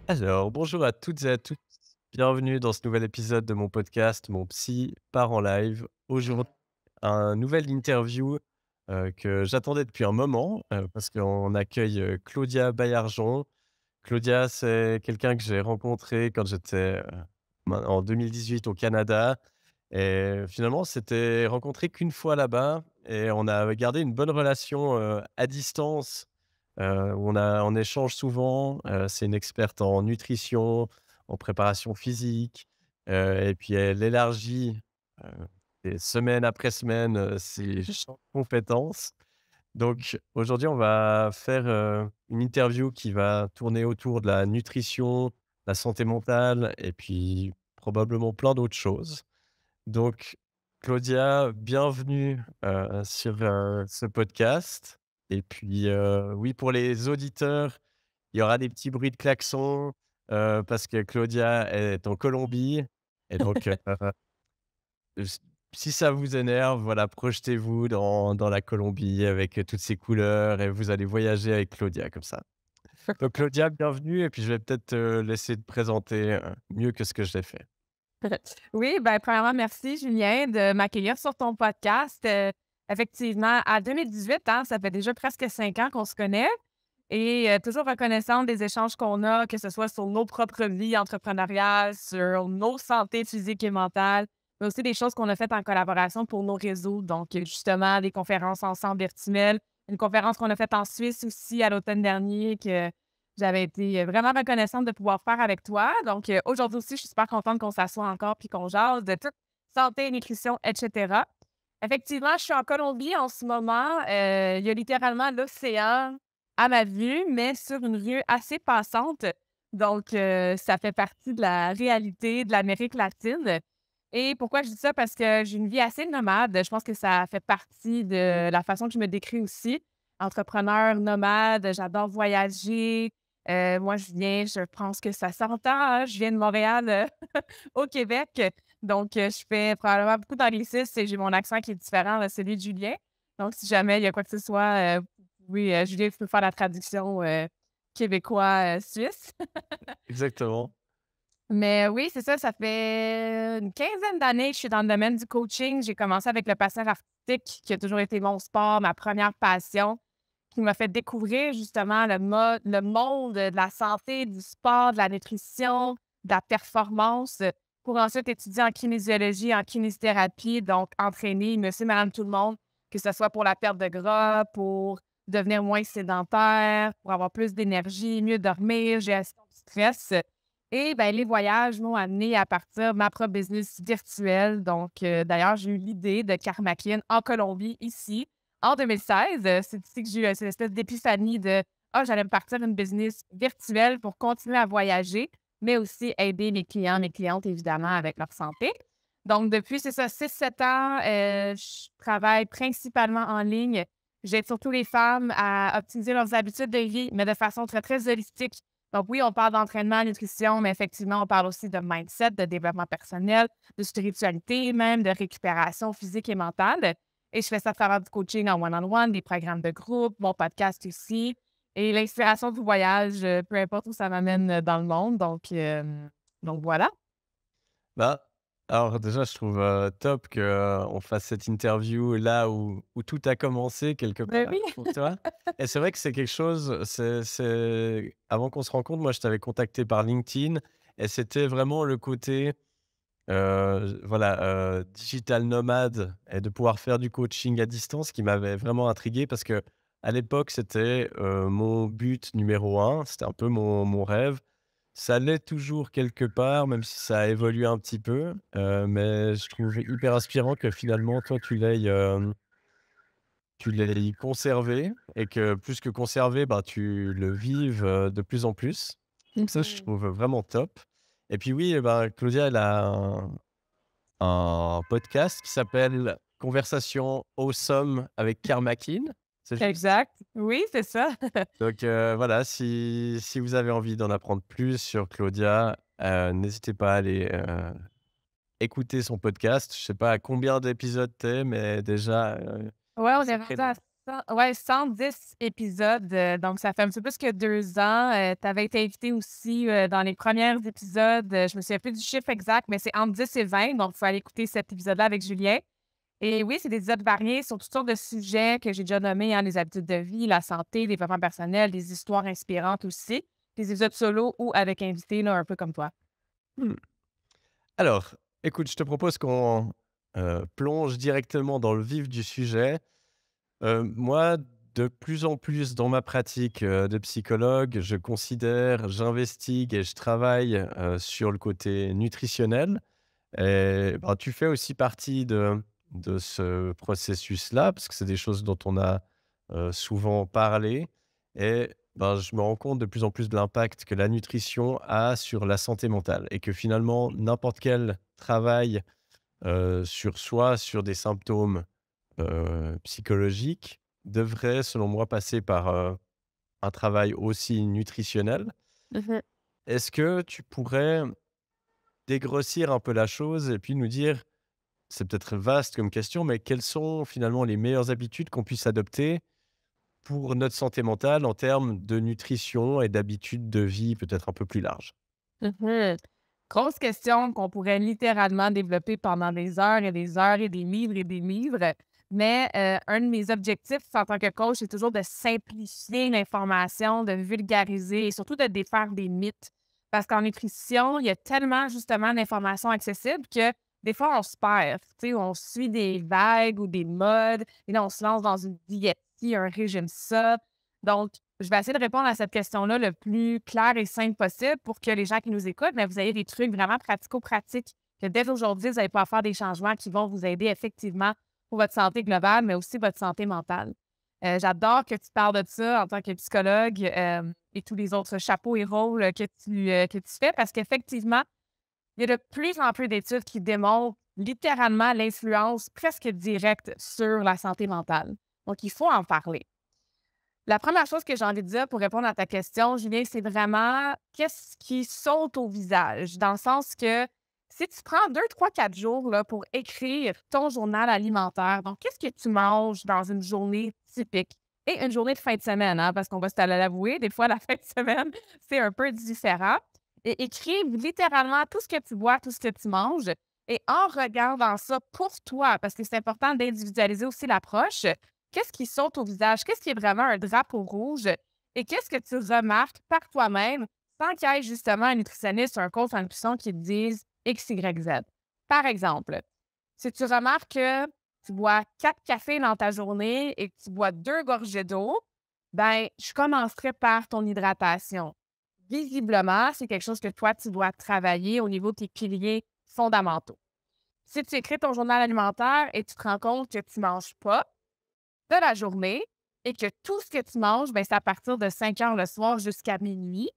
Alors, bonjour à toutes et à tous. Bienvenue dans ce nouvel épisode de mon podcast, Mon Psy part en live. Aujourd'hui, un nouvel interview que j'attendais depuis un moment parce qu'on accueille Claudia Baillargeon. Claudia, c'est quelqu'un que j'ai rencontré quand j'étais en 2018 au Canada. Et finalement, on s'était rencontré qu'une fois là-bas et on a gardé une bonne relation à distance où on échange souvent. C'est une experte en nutrition, en préparation physique, et puis elle élargit, heu, et semaine après semaine, ses champs de compétences. Donc aujourd'hui, on va faire, une interview qui va tourner autour de la nutrition, la santé mentale et puis probablement plein d'autres choses. Donc, Claudia, bienvenue, sur, ce podcast et puis, oui, pour les auditeurs, il y aura des petits bruits de klaxon, parce que Claudia est en Colombie et donc, s si ça vous énerve, voilà, projetez-vous dans la Colombie avec, toutes ces couleurs et vous allez voyager avec Claudia comme ça. Donc Claudia, bienvenue et puis je vais peut-être te laisser te présenter, mieux que ce que je l'ai fait. Oui, ben, premièrement, merci Julien de m'accueillir sur ton podcast. Effectivement, à 2018, hein, ça fait déjà presque 5 ans qu'on se connaît et toujours reconnaissante des échanges qu'on a, que ce soit sur nos propres vies entrepreneuriales, sur nos santé physique et mentale, mais aussi des choses qu'on a faites en collaboration pour nos réseaux. Donc, justement, des conférences ensemble virtuelles, une conférence qu'on a faite en Suisse aussi à l'automne dernier que j'avais été, vraiment reconnaissante de pouvoir faire avec toi. Donc, aujourd'hui aussi, je suis super contente qu'on s'assoie encore puis qu'on jase de toute santé, nutrition et cetera. Effectivement, je suis en Colombie en ce moment. Il y a littéralement l'océan à ma vue, mais sur une rue assez passante. Donc, ça fait partie de la réalité de l'Amérique latine. Et pourquoi je dis ça? Parce que j'ai une vie assez nomade. Je pense que ça fait partie de la façon que je me décris aussi. Entrepreneur nomade, j'adore voyager. Moi, je pense que ça s'entend, hein, je viens de Montréal, au Québec. Donc, je fais probablement beaucoup d'anglicisme et j'ai mon accent qui est différent de celui de Julien. Donc, si jamais il y a quoi que ce soit, oui, Julien, tu peux faire la traduction, québécois, suisse. Exactement. Mais oui, c'est ça, ça fait une quinzaine d'années que je suis dans le domaine du coaching. J'ai commencé avec le passage artistique qui a toujours été mon sport, ma première passion, qui m'a fait découvrir justement le monde de la santé, du sport, de la nutrition, de la performance, pour ensuite étudier en kinésiologie, en kinésithérapie, donc entraîner monsieur, madame, tout le monde, que ce soit pour la perte de gras, pour devenir moins sédentaire, pour avoir plus d'énergie, mieux dormir, gestion du stress. Et ben, les voyages m'ont amené à partir de ma propre business virtuelle. Donc, d'ailleurs, j'ai eu l'idée de Karmakin en Colombie, ici, en 2016. C'est ici que j'ai eu cette espèce d'épiphanie de ah, j'allais me partir une business virtuelle pour continuer à voyager, mais aussi aider mes clients, mes clientes, évidemment, avec leur santé. Donc, depuis, c'est ça, 6 7 ans, je travaille principalement en ligne. J'aide surtout les femmes à optimiser leurs habitudes de vie, mais de façon très, très holistique. Donc oui, on parle d'entraînement, nutrition, mais effectivement, on parle aussi de mindset, de développement personnel, de spiritualité même, de récupération physique et mentale. Et je fais ça à travers du coaching en one-on-one, des programmes de groupe, mon podcast aussi. Et l'inspiration du voyage, peu importe où ça m'amène dans le monde. Donc voilà. Bah, alors déjà, je trouve, top qu'on fasse cette interview là où tout a commencé quelque Ben oui. part pour toi et c'est vrai que c'est quelque chose, c'est avant qu'on se rencontre, moi, je t'avais contacté par LinkedIn et c'était vraiment le côté, voilà, digital nomade et de pouvoir faire du coaching à distance qui m'avait vraiment intrigué parce que à l'époque, c'était, mon but numéro un. C'était un peu mon rêve. Ça l'est toujours quelque part, même si ça a évolué un petit peu, mais je trouve hyper inspirant que finalement toi tu l'aies conservé et que plus que conservé, bah, tu le vives, de plus en plus. Donc ça, je Mhm. trouve vraiment top et puis oui, ben, Claudia, elle a un podcast qui s'appelle «Conversation awesome avec Karmakin», c'est juste? Exact. Oui, c'est ça. Donc voilà, si vous avez envie d'en apprendre plus sur Claudia, n'hésitez pas à aller, écouter son podcast. Je sais pas à combien d'épisodes tu mais déjà, Ouais, on est sacré rendu à nombre. Ouais, 110 épisodes, donc ça fait un petit peu plus que 2 ans. Tu avais été invité aussi, dans les premiers épisodes, je me souviens plus du chiffre exact, mais c'est entre 10 et 20, donc il faut aller écouter cet épisode-là avec Julien. Et oui, c'est des épisodes variés sur toutes sortes de sujets que j'ai déjà nommés, hein, les habitudes de vie, la santé, le développement personnel, des histoires inspirantes aussi, des épisodes solo ou avec invités, là, un peu comme toi. Mmh. Alors, écoute, je te propose qu'on, plonge directement dans le vif du sujet. Moi, de plus en plus dans ma pratique, de psychologue, je considère, j'investigue et je travaille, sur le côté nutritionnel et ben, tu fais aussi partie de ce processus-là parce que c'est des choses dont on a, souvent parlé et ben, je me rends compte de plus en plus de l'impact que la nutrition a sur la santé mentale et que finalement n'importe quel travail, sur soi, sur des symptômes psychologique devrait, selon moi, passer par, un travail aussi nutritionnel. Mmh. Est-ce que tu pourrais dégrossir un peu la chose et puis nous dire, c'est peut-être vaste comme question, mais quelles sont finalement les meilleures habitudes qu'on puisse adopter pour notre santé mentale en termes de nutrition et d'habitudes de vie peut-être un peu plus larges? Mmh. Grosse question qu'on pourrait littéralement développer pendant des heures et des heures et des livres et des livres. Mais, un de mes objectifs en tant que coach, c'est toujours de simplifier l'information, de vulgariser et surtout de défaire des mythes. Parce qu'en nutrition, il y a tellement justement d'informations accessibles que des fois on se perd. Tu sais, on suit des vagues ou des modes et là on se lance dans une diète ci, un régime ça. Donc je vais essayer de répondre à cette question-là le plus clair et simple possible pour que les gens qui nous écoutent, mais vous ayez des trucs vraiment pratico-pratiques, que dès aujourd'hui, vous allez pouvoir faire des changements qui vont vous aider effectivement pour votre santé globale, mais aussi votre santé mentale. J'adore que tu parles de ça en tant que psychologue, et tous les autres chapeaux et rôles que tu fais parce qu'effectivement, il y a de plus en plus d'études qui démontrent littéralement l'influence presque directe sur la santé mentale. Donc, il faut en parler. La première chose que j'ai envie de dire pour répondre à ta question, Julien, c'est vraiment qu'est-ce qui saute au visage? Dans le sens que si tu prends 2, 3, 4 jours là, pour écrire ton journal alimentaire, donc qu'est-ce que tu manges dans une journée typique? Et une journée de fin de semaine, hein, parce qu'on va se l'avouer, des fois, la fin de semaine, c'est un peu différent. Et écrive littéralement tout ce que tu bois, tout ce que tu manges. Et en regardant ça pour toi, parce que c'est important d'individualiser aussi l'approche, qu'est-ce qui saute au visage? Qu'est-ce qui est vraiment un drapeau rouge? Et qu'est-ce que tu remarques par toi-même sans qu'il y ait justement un nutritionniste ou un coach en nutrition qui te dise X, Y, Z? Par exemple, si tu remarques que tu bois 4 cafés dans ta journée et que tu bois 2 gorgées d'eau, ben, je commencerai par ton hydratation. Visiblement, c'est quelque chose que toi, tu dois travailler au niveau de tes piliers fondamentaux. Si tu écris ton journal alimentaire et tu te rends compte que tu ne manges pas, de la journée et que tout ce que tu manges, ben, c'est à partir de 5 heures le soir jusqu'à minuit,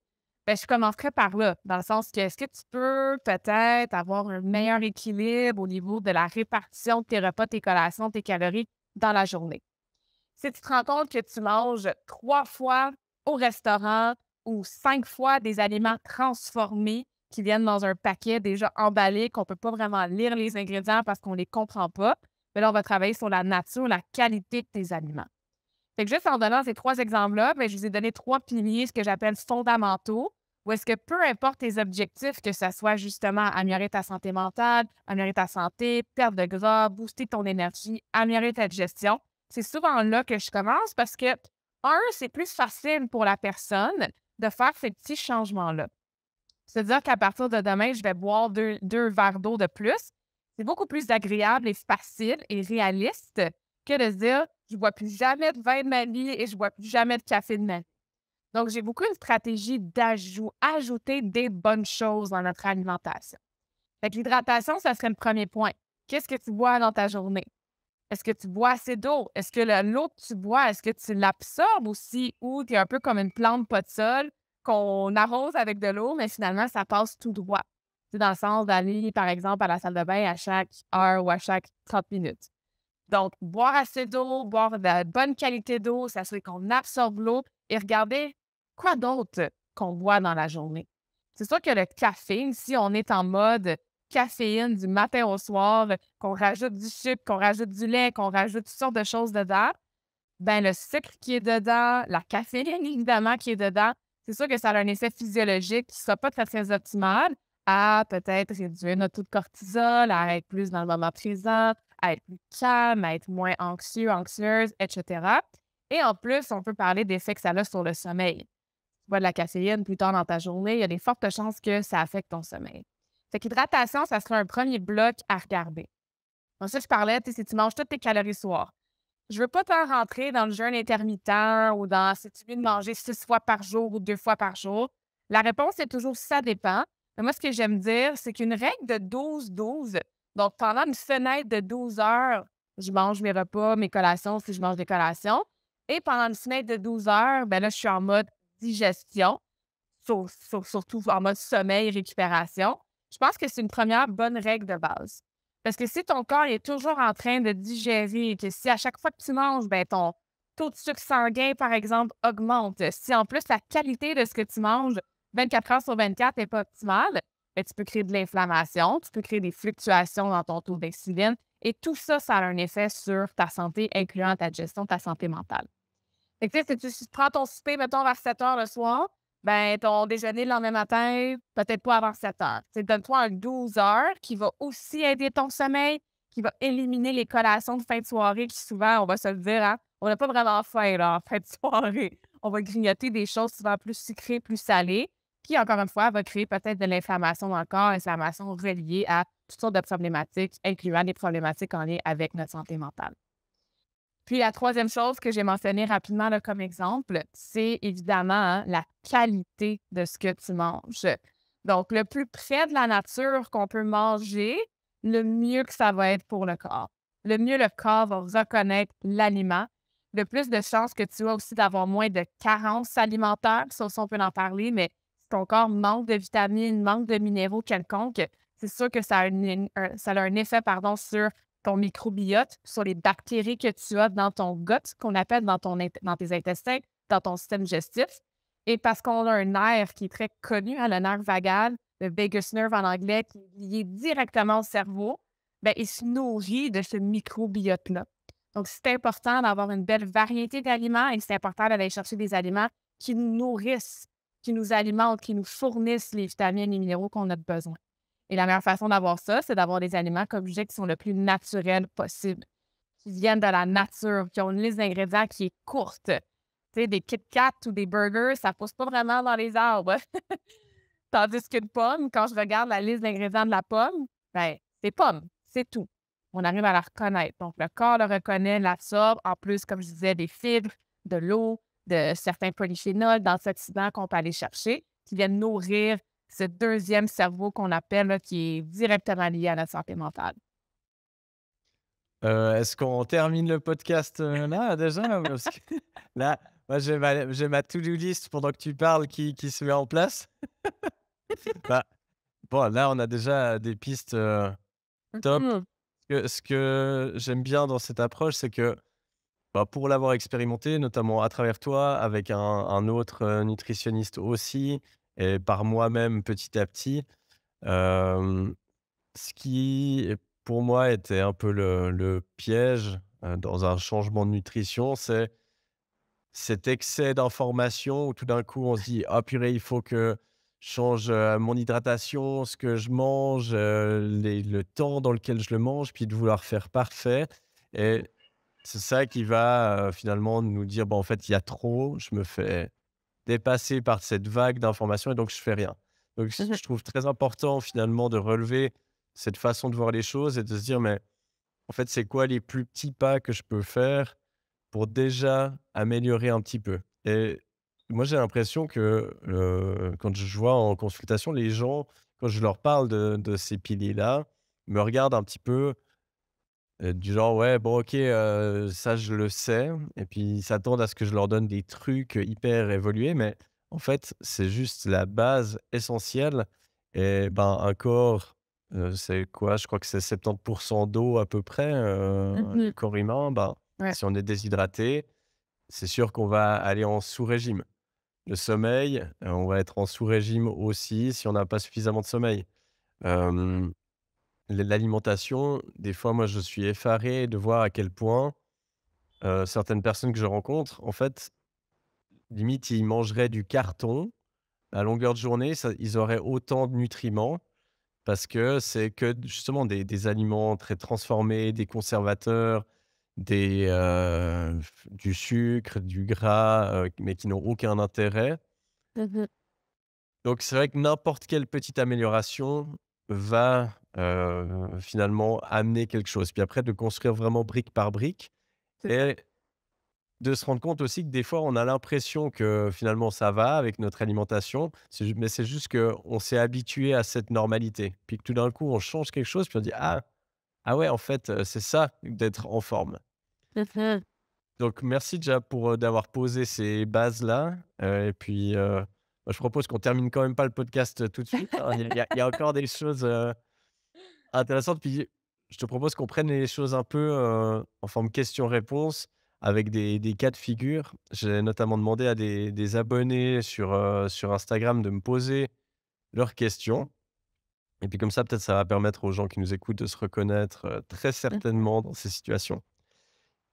ben, je commencerai par là, dans le sens que est-ce que tu peux peut-être avoir un meilleur équilibre au niveau de la répartition de tes repas, tes collations, tes calories dans la journée? Si tu te rends compte que tu manges 3 fois au restaurant ou 5 fois des aliments transformés qui viennent dans un paquet déjà emballé, qu'on ne peut pas vraiment lire les ingrédients parce qu'on ne les comprend pas, mais là, on va travailler sur la nature, la qualité de tes aliments. Fait que juste en donnant ces 3 exemples-là, ben, je vous ai donné 3 piliers, ce que j'appelle fondamentaux, où est-ce que peu importe tes objectifs, que ce soit justement améliorer ta santé mentale, améliorer ta santé, perdre de gras, booster ton énergie, améliorer ta digestion, c'est souvent là que je commence parce que, c'est plus facile pour la personne de faire ces petits changements-là. C'est-à-dire qu'à partir de demain, je vais boire deux verres d'eau de plus. C'est beaucoup plus agréable et facile et réaliste que de se dire: «Je ne bois plus jamais de vin de ma vie et je ne bois plus jamais de café de ma vie». Donc, j'ai beaucoup une stratégie ajouter des bonnes choses dans notre alimentation. Fait que l'hydratation, ça serait le premier point. Qu'est-ce que tu bois dans ta journée? Est-ce que tu bois assez d'eau? Est-ce que l'eau que tu bois, est-ce que tu l'absorbes aussi ou tu es un peu comme une plante pas de sol qu'on arrose avec de l'eau, mais finalement, ça passe tout droit? C'est dans le sens d'aller, par exemple, à la salle de bain à chaque heure ou à chaque 30 minutes. Donc, boire assez d'eau, boire de la bonne qualité d'eau, s'assurer qu'on absorbe l'eau et regarder quoi d'autre qu'on boit dans la journée. C'est sûr que le café, si on est en mode caféine du matin au soir, qu'on rajoute du sucre, qu'on rajoute du lait, qu'on rajoute toutes sortes de choses dedans, ben, le sucre qui est dedans, la caféine évidemment qui est dedans, c'est sûr que ça a un effet physiologique qui ne sera pas très, très optimal à peut-être réduire notre taux de cortisol, à être plus dans le moment présent, à être plus calme, à être moins anxieux, anxieuse, et cetera. Et en plus, on peut parler d'effets que ça a sur le sommeil. Tu bois de la caféine plus tard dans ta journée, il y a des fortes chances que ça affecte ton sommeil. Fait qu'hydratation, ça serait un premier bloc à regarder. Ensuite, je parlais, tu sais, si tu manges toutes tes calories soir. Je veux pas t'en rentrer dans le jeûne intermittent ou dans si tu veux de manger 6 fois par jour ou 2 fois par jour. La réponse est toujours ça dépend. Mais moi, ce que j'aime dire, c'est qu'une règle de 12-12, donc pendant une fenêtre de 12 heures, je mange mes repas, mes collations si je mange des collations. Et pendant une fenêtre de 12 heures, ben là, je suis en mode digestion, surtout en mode sommeil, récupération. Je pense que c'est une première bonne règle de base. Parce que si ton corps est toujours en train de digérer et que si à chaque fois que tu manges, ben ton taux de sucre sanguin, par exemple, augmente, si en plus la qualité de ce que tu manges 24 heures sur 24 n'est pas optimale, ben, tu peux créer de l'inflammation, tu peux créer des fluctuations dans ton taux d'insuline et tout ça, ça a un effet sur ta santé, incluant ta gestion, ta santé mentale. Fait que, tu sais, si tu prends ton souper, mettons, vers 7 heures le soir, ben ton déjeuner le lendemain matin, peut-être pas avant 7 heures. Tu sais, donne-toi un 12 heures qui va aussi aider ton sommeil, qui va éliminer les collations de fin de soirée qui souvent, on va se le dire, hein, on n'a pas vraiment faim là, en fin de soirée. On va grignoter des choses souvent plus sucrées, plus salées, qui, encore une fois, va créer peut-être de l'inflammation dans le corps, inflammation reliée à toutes sortes de problématiques, incluant des problématiques en lien avec notre santé mentale. Puis la troisième chose que j'ai mentionnée rapidement là, comme exemple, c'est évidemment hein, la qualité de ce que tu manges. Donc, le plus près de la nature qu'on peut manger, le mieux que ça va être pour le corps. Le mieux le corps va reconnaître l'aliment. Le plus de chances que tu as aussi d'avoir moins de carences alimentaires. Ça aussi, on peut en parler, mais si ton corps manque de vitamines, manque de minéraux quelconques, c'est sûr que ça a un effet pardon, sur ton microbiote, sur les bactéries que tu as dans ton gut, qu'on appelle dans tes intestins, dans ton système digestif. Et parce qu'on a un nerf qui est très connu, hein, le nerf vagal, le vagus nerve en anglais, qui est lié directement au cerveau, ben, il se nourrit de ce microbiote-là. Donc, c'est important d'avoir une belle variété d'aliments et c'est important d'aller chercher des aliments qui nous nourrissent, qui nous alimentent, qui nous fournissent les vitamines et les minéraux qu'on a besoin. Et la meilleure façon d'avoir ça, c'est d'avoir des aliments, comme je disais, qui sont le plus naturels possible, qui viennent de la nature, qui ont une liste d'ingrédients qui est courte. Tu sais, des Kit Kat ou des burgers, ça pousse pas vraiment dans les arbres. Tandis qu'une pomme, quand je regarde la liste d'ingrédients de la pomme, ben, c'est pomme, c'est tout. On arrive à la reconnaître. Donc, le corps le reconnaît, l'absorbe. En plus, comme je disais, des fibres, de l'eau, de certains polyphénols, d'antioxydants qu'on peut aller chercher, qui viennent nourrir ce deuxième cerveau qu'on appelle, là, qui est directement lié à notre santé mentale. Est-ce qu'on termine le podcast, là déjà? Parce que là, moi j'ai ma to-do list pendant que tu parles qui se met en place. Bah, bon là, on a déjà des pistes, top. Mmh. Ce que j'aime bien dans cette approche, c'est que, bah, pour l'avoir expérimenté, notamment à travers toi, avec un autre, nutritionniste aussi et par moi-même petit à petit, hem, ce qui, pour moi, était un peu le piège, dans un changement de nutrition, c'est cet excès d'informations où tout d'un coup on se dit: «Ah purée, il faut que je change, mon hydratation, ce que je mange, le temps dans lequel je le mange», puis de vouloir faire parfait et c'est ça qui va, finalement nous dire: «Bah, en fait, il y a trop, je me fais dépasser par cette vague d'informations et donc je fais rien». Donc Mmh. je trouve très important finalement de relever cette façon de voir les choses et de se dire: «Mais en fait, c'est quoi les plus petits pas que je peux faire pour déjà améliorer un petit peu?» Et moi, j'ai l'impression que, quand je vois en consultation les gens, quand je leur parle de ces piliers-là, me regardent un petit peu, du genre: «Ouais, bon OK, ça je le sais» et puis ils s'attendent à ce que je leur donne des trucs, hyper évolués mais en fait, c'est juste la base essentielle et ben, un corps, c'est quoi? Je crois que c'est 70 d'eau à peu près, Mmh. le corps humain. Ben, Ouais. si on est déshydraté, c'est sûr qu'on va aller en sous-régime. Le sommeil, on va être en sous-régime aussi si on n'a pas suffisamment de sommeil. Hem, l'alimentation, des fois, moi, je suis effaré de voir à quel point certaines personnes que je rencontre, en fait, limite, ils mangeraient du carton à longueur de journée, ça ils auraient autant de nutriments parce que c'est que justement des aliments très transformés, des conservateurs, du sucre, du gras, mais qui n'ont aucun intérêt. Mmh. Donc c'est vrai que n'importe quelle petite amélioration va, finalement amener quelque chose. Puis après de construire vraiment brique par brique C'est ça. et de se rendre compte aussi que des fois on a l'impression que finalement ça va avec notre alimentation, c'est juste qu'on s'est habitué à cette normalité. Puis que tout d'un coup on change quelque chose, puis on dit: «Ah ouais en fait, c'est ça d'être en forme». Mmh. Donc merci déjà pour, d'avoir posé ces bases-là, et puis, bah, je propose qu'on termine quand même pas le podcast, tout de suite, hein. Il y a encore des choses, intéressantes. Puis je te propose qu'on prenne les choses un peu, en forme question-réponse avec des cas de figure. J'ai notamment demandé à des abonnés sur Instagram de me poser leurs questions et puis comme ça, peut-être ça va permettre aux gens qui nous écoutent de se reconnaître, très Mmh. certainement dans ces situations.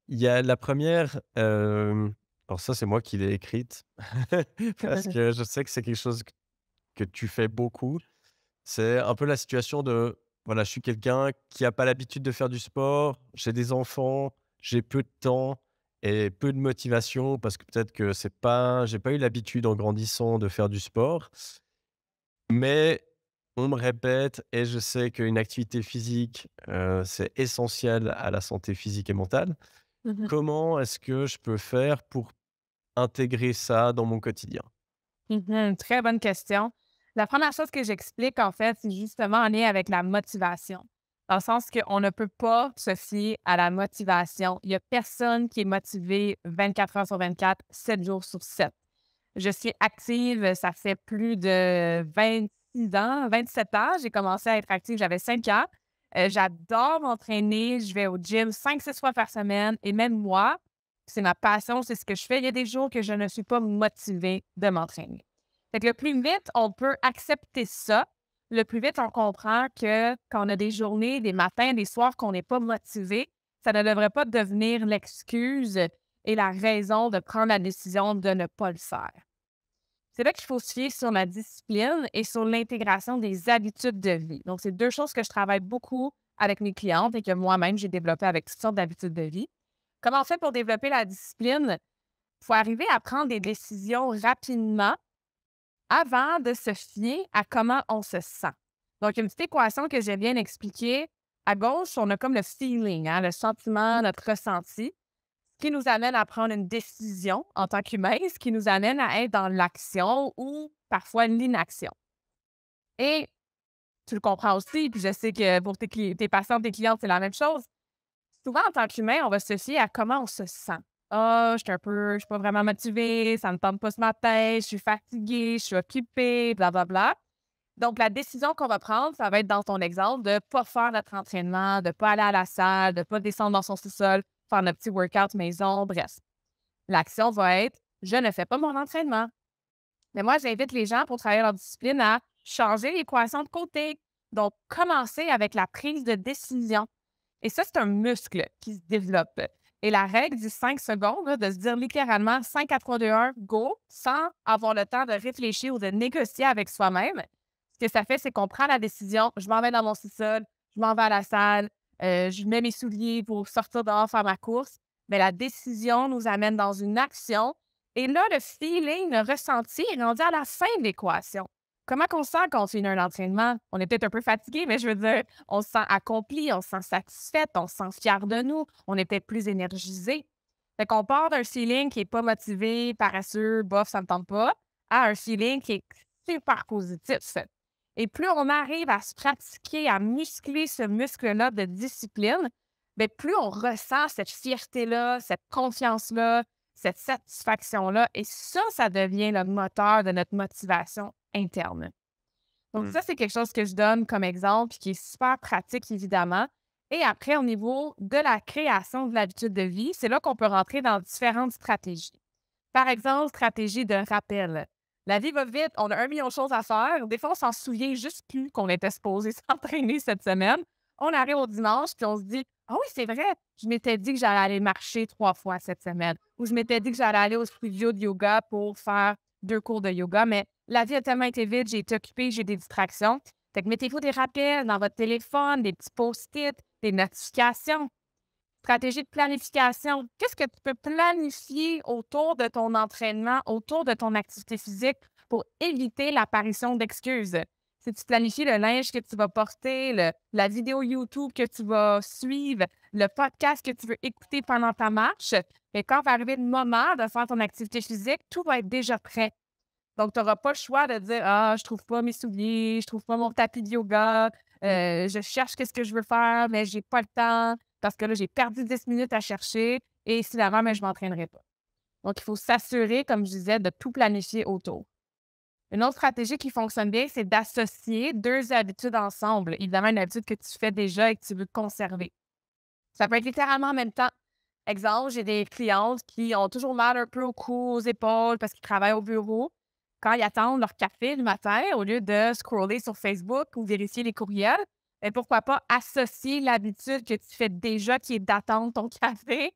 Il y a la première, alors ça, c'est moi qui l'ai écrite parce que je sais que c'est quelque chose que tu fais beaucoup. C'est un peu la situation de, voilà, je suis quelqu'un qui a pas l'habitude de faire du sport, j'ai des enfants, j'ai peu de temps et peu de motivation parce que peut-être que c'est pas j'ai pas eu l'habitude en grandissant de faire du sport. Mais on me répète et je sais qu'une activité physique, c'est essentiel à la santé physique et mentale. Mmh. Comment est-ce que je peux faire pour intégrer ça dans mon quotidien? Très bonne question. La première chose que j'explique, en fait, c'est justement en lien avec la motivation. Dans le sens qu'on ne peut pas se fier à la motivation. Il y a personne qui est motivé 24 heures sur 24, 7 jours sur 7. Je suis active, ça fait plus de 26 ans, 27 ans. J'ai commencé à être active, j'avais 5 ans. J'adore m'entraîner, je vais au gym 5, 6 fois par semaine et même moi, c'est ma passion, c'est ce que je fais. Il y a des jours que je ne suis pas motivée de m'entraîner. Fait que le plus vite on peut accepter ça, le plus vite on comprend que quand on a des journées, des matins, des soirs qu'on n'est pas motivé, ça ne devrait pas devenir l'excuse et la raison de prendre la décision de ne pas le faire. C'est là qu'il faut se fier sur la discipline et sur l'intégration des habitudes de vie. Donc, c'est 2 choses que je travaille beaucoup avec mes clientes et que moi-même, j'ai développé avec toutes sortes d'habitudes de vie. Comment on fait pour développer la discipline? Il faut arriver à prendre des décisions rapidement avant de se fier à comment on se sent. Donc, une petite équation que j'ai bien expliquée. À gauche, on a comme le feeling, hein, le sentiment, notre ressenti, ce qui nous amène à prendre une décision en tant qu'humain, ce qui nous amène à être dans l'action ou parfois l'inaction. Et tu le comprends aussi, puis je sais que pour tes patients, tes clientes, c'est la même chose. Souvent, en tant qu'humain, on va se fier à comment on se sent. Ah, je suis pas vraiment motivée, ça ne me tente pas ce matin, je suis fatiguée, je suis occupée, blablabla. Donc, la décision qu'on va prendre, ça va être dans ton exemple de ne pas faire notre entraînement, de ne pas aller à la salle, de ne pas descendre dans son sous-sol, faire notre petit workout maison, bref. L'action va être: «Je ne fais pas mon entraînement». Mais moi, j'invite les gens pour travailler leur discipline à changer l'équation de côté. Donc, commencer avec la prise de décision. Et ça, c'est un muscle qui se développe. Et la règle du 5 secondes, là, de se dire littéralement 5, 4, 3, 2, 1, go, sans avoir le temps de réfléchir ou de négocier avec soi-même. Ce que ça fait, c'est qu'on prend la décision, je m'en vais dans mon sous-sol, je m'en vais à la salle, je mets mes souliers pour sortir dehors faire ma course. Mais la décision nous amène dans une action et là, le feeling, le ressenti est rendu à la fin de l'équation. Comment qu'on se sent quand on finit un entraînement? On est peut-être un peu fatigué, mais je veux dire, on se sent accompli, on se sent satisfaite, on se sent fier de nous, on est peut-être plus énergisé. Fait qu'on part d'un feeling qui est pas motivé, paresseux, bof, ça me tente pas, à un feeling qui est super positif. Et plus on arrive à se pratiquer, à muscler ce muscle-là de discipline, bien, plus on ressent cette fierté-là, cette confiance-là, cette satisfaction-là. Et ça devient le moteur de notre motivation interne. Donc Mmh. ça, c'est quelque chose que je donne comme exemple puis qui est super pratique, évidemment. Et après, au niveau de la création de l'habitude de vie, c'est là qu'on peut rentrer dans différentes stratégies. Par exemple, stratégie de rappel. La vie va vite, on a 1 million de choses à faire. Des fois, on s'en souvient juste plus qu'on était supposé s'entraîner cette semaine. On arrive au dimanche, puis on se dit: «Ah oui, c'est vrai, je m'étais dit que j'allais aller marcher 3 fois cette semaine» ou «Je m'étais dit que j'allais aller au studio de yoga pour faire 2 cours de yoga, mais la vie a tellement été vite, j'ai été occupée, j'ai des distractions». Fait que mettez-vous des rappels dans votre téléphone, des petits post-it, des notifications. Stratégie de planification. Qu'est-ce que tu peux planifier autour de ton entraînement, autour de ton activité physique pour éviter l'apparition d'excuses? Si tu planifies le linge que tu vas porter, la vidéo YouTube que tu vas suivre, le podcast que tu veux écouter pendant ta marche, et quand va arriver le moment de faire ton activité physique, tout va être déjà prêt. Donc, tu n'auras pas le choix de dire: «Ah, je trouve pas mes souliers, je trouve pas mon tapis de yoga, je cherche qu'est-ce que je veux faire, mais j'ai pas le temps parce que là, j'ai perdu 10 minutes à chercher et finalement, mais je m'entraînerai pas». Donc, il faut s'assurer, comme je disais, de tout planifier autour. Une autre stratégie qui fonctionne bien, c'est d'associer 2 habitudes ensemble. Évidemment, une habitude que tu fais déjà et que tu veux conserver. Ça peut être littéralement en même temps. Exemple, j'ai des clientes qui ont toujours mal un peu au cou, aux épaules parce qu'ils travaillent au bureau. Quand ils attendent leur café le matin, au lieu de scroller sur Facebook ou vérifier les courriels, ben pourquoi pas associer l'habitude que tu fais déjà, qui est d'attendre ton café,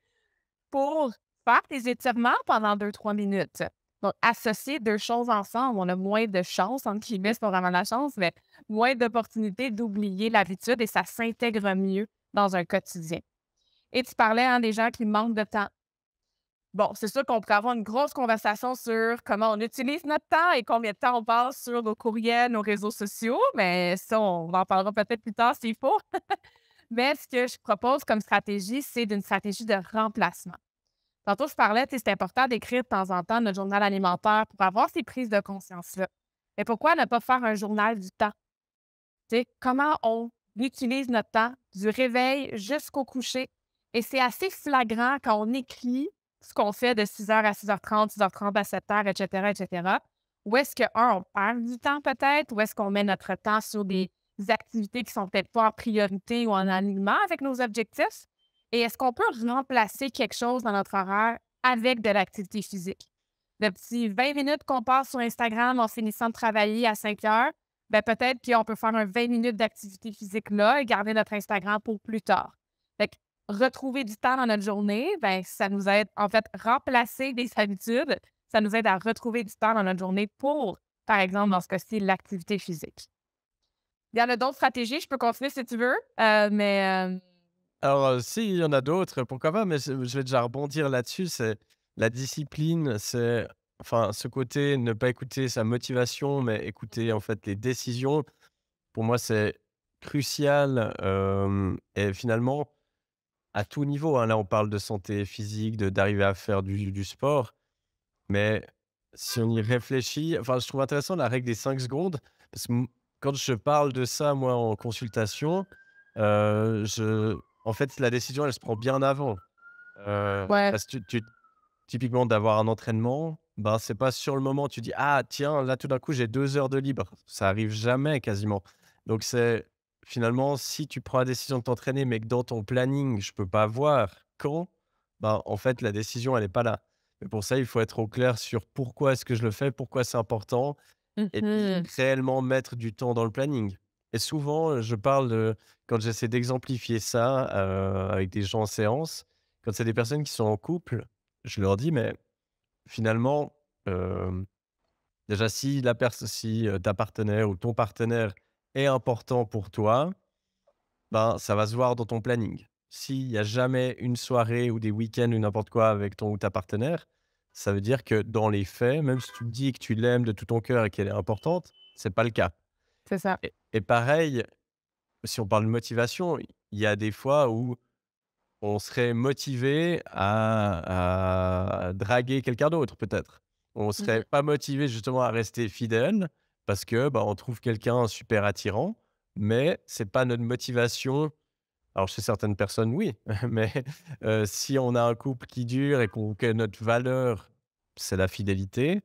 pour faire tes étirements pendant 2 3 minutes. Donc, associer 2 choses ensemble, on a moins de chance, entre guillemets, c'est pas vraiment la chance, mais moins d'opportunités d'oublier l'habitude et ça s'intègre mieux dans un quotidien. Et tu parlais, hein, des gens qui manquent de temps. Bon, c'est sûr qu'on pourrait avoir une grosse conversation sur comment on utilise notre temps et combien de temps on passe sur nos courriels, nos réseaux sociaux, mais ça, on en parlera peut-être plus tard s'il faut. Mais ce que je propose comme stratégie, c'est d'une stratégie de remplacement. Tantôt, je parlais, tu sais, c'est important d'écrire de temps en temps notre journal alimentaire pour avoir ces prises de conscience-là. Mais pourquoi ne pas faire un journal du temps? Tu sais, comment on utilise notre temps du réveil jusqu'au coucher. Et c'est assez flagrant quand on écrit ce qu'on fait de 6 heures à 6h30, 6h30 à 7h, et cetera. Où est-ce que, on perd du temps peut-être? Où est-ce qu'on met notre temps sur des activités qui sont peut-être pas en priorité ou en alignement avec nos objectifs? Et est-ce qu'on peut remplacer quelque chose dans notre horaire avec de l'activité physique? Le petit 20 minutes qu'on passe sur Instagram en finissant de travailler à 5 heures, ben peut-être qu'on peut faire un 20 minutes d'activité physique là et garder notre Instagram pour plus tard. Fait que retrouver du temps dans notre journée, ben ça nous aide, en fait, remplacer des habitudes, ça nous aide à retrouver du temps dans notre journée pour, par exemple, dans ce cas-ci, l'activité physique. Il y en a d'autres stratégies, je peux continuer si tu veux, mais Alors, si, il y en a d'autres, pourquoi pas, mais je vais déjà rebondir là-dessus. C'est la discipline, c'est enfin, ce côté ne pas écouter sa motivation, mais écouter, en fait, les décisions. Pour moi, c'est crucial, et finalement, à tout niveau, hein. Là, on parle de santé physique, d'arriver à faire du sport, mais si on y réfléchit, enfin, je trouve intéressant la règle des 5 secondes parce que quand je parle de ça, moi, en consultation, je en fait, la décision, elle se prend bien avant. ouais. Parce que typiquement d'avoir un entraînement, ben, c'est pas sur le moment, tu dis: «Ah tiens, là, tout d'un coup, j'ai 2 heures de libre». Ça arrive jamais quasiment. Donc c'est finalement, si tu prends la décision de t'entraîner, mais que dans ton planning, je peux pas voir quand, ben, en fait, la décision, elle est pas là. Mais pour ça, il faut être au clair sur pourquoi est-ce que je le fais, pourquoi c'est important et puis Mmh. réellement mettre du temps dans le planning. Et souvent, je parle de quand j'essaie d'exemplifier ça, avec des gens en séance, quand c'est des personnes qui sont en couple, je leur dis: «Mais finalement, hem, déjà si ta partenaire ou ton partenaire est important pour toi, ben, ça va se voir dans ton planning. S'il y a jamais une soirée ou des week-ends ou n'importe quoi avec ton ou ta partenaire, ça veut dire que dans les faits, même si tu me dis que tu l'aimes de tout ton cœur et qu'elle est importante, c'est pas le cas». C'est ça. Et pareil, si on parle de motivation, il y a des fois où on serait motivé à draguer quelqu'un d'autre peut-être. On Mmh. serait pas motivé justement à rester fidèle parce que, bah, on trouve quelqu'un super attirant, mais c'est pas notre motivation. Alors chez certaines personnes, oui, mais si on a un couple qui dure et que notre valeur, c'est la fidélité,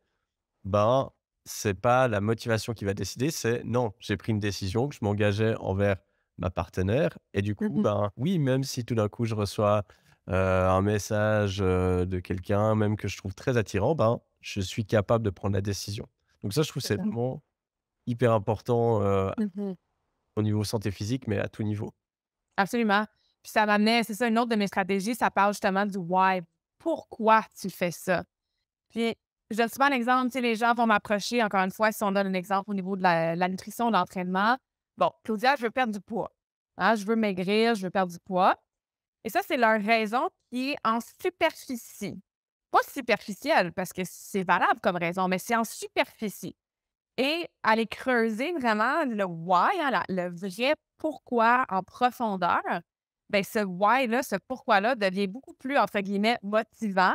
ben, c'est pas la motivation qui va décider, c'est: «Non, j'ai pris une décision, que je m'engageais envers ma partenaire» et du coup, Mmh. ben, oui, même si tout d'un coup je reçois, un message, de quelqu'un, même que je trouve très attirant, ben, je suis capable de prendre la décision. Donc ça, je trouve, C'est c'est ça. vraiment hyper important, Mmh. au niveau santé physique, mais à tout niveau. Absolument. Puis ça m'amenait c'est ça, une autre de mes stratégies, ça parle justement du why. Pourquoi tu fais ça? Puis je donne souvent l'exemple, tu sais, les gens vont m'approcher, encore une fois, si on donne un exemple au niveau de la nutrition, de l'entraînement. Bon, Claudia, je veux perdre du poids. Hein, je veux maigrir, je veux perdre du poids. Et ça, c'est leur raison qui est en superficie. Pas superficielle, parce que c'est valable comme raison, mais c'est en superficie. Et aller creuser vraiment le why, hein, le vrai pourquoi en profondeur, bien, ce why-là, ce pourquoi-là devient beaucoup plus, entre guillemets, motivant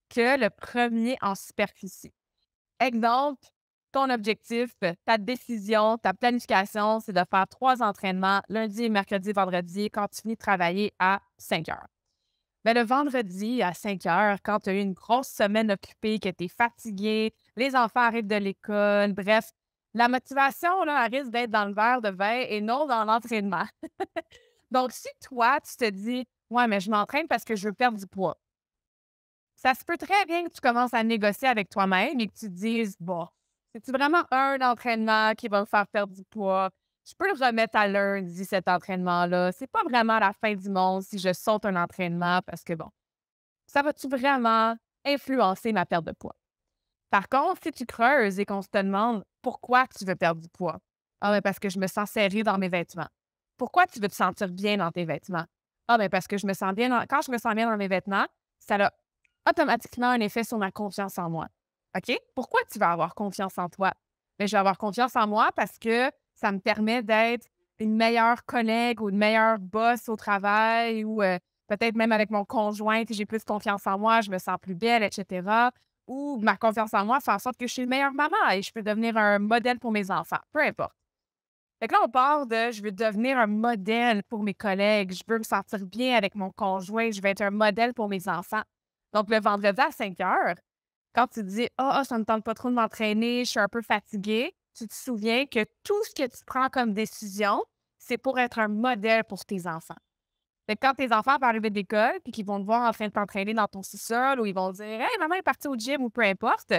que le premier en superficie. Exemple, ton objectif, ta décision, ta planification, c'est de faire 3 entraînements lundi, mercredi, vendredi quand tu finis de travailler à 5 heures. Bien, le vendredi à 5 heures, quand tu as eu une grosse semaine occupée, que tu es fatigué, les enfants arrivent de l'école, bref, la motivation, là, elle risque d'être dans le verre de vin et non dans l'entraînement. Donc, si toi, tu te dis: «Ouais, mais je m'entraîne parce que je veux perdre du poids», ça se peut très bien que tu commences à négocier avec toi-même et que tu te dises: «Bon, c'est-tu vraiment un entraînement qui va me faire perdre du poids? Je peux le remettre à lundi, cet entraînement-là. C'est pas vraiment la fin du monde si je saute un entraînement parce que bon, ça va-tu vraiment influencer ma perte de poids?» Par contre, si tu creuses et qu'on se te demande pourquoi tu veux perdre du poids, ah, ben parce que je me sens serrée dans mes vêtements. Pourquoi tu veux te sentir bien dans tes vêtements? Ah, ben parce que je me sens bien quand je me sens bien dans mes vêtements, ça a automatiquement un effet sur ma confiance en moi. OK? Pourquoi tu vas avoir confiance en toi? Ben, je vais avoir confiance en moi parce que ça me permet d'être une meilleure collègue ou une meilleure boss au travail ou peut-être même avec mon conjoint, j'ai plus confiance en moi, je me sens plus belle, etc. Ou ma confiance en moi fait en sorte que je suis une meilleure maman et je peux devenir un modèle pour mes enfants, peu importe. Fait que là, on part de je veux devenir un modèle pour mes collègues, je veux me sentir bien avec mon conjoint, je veux être un modèle pour mes enfants. Donc, le vendredi à 5 heures, quand tu te dis ah, ça ne me tente pas trop de m'entraîner, je suis un peu fatiguée, tu te souviens que tout ce que tu prends comme décision, c'est pour être un modèle pour tes enfants. Fait que quand tes enfants vont arriver de l'école puis qu'ils vont te voir en train de t'entraîner dans ton sous-sol ou ils vont dire «Hey, maman est partie au gym» ou peu importe,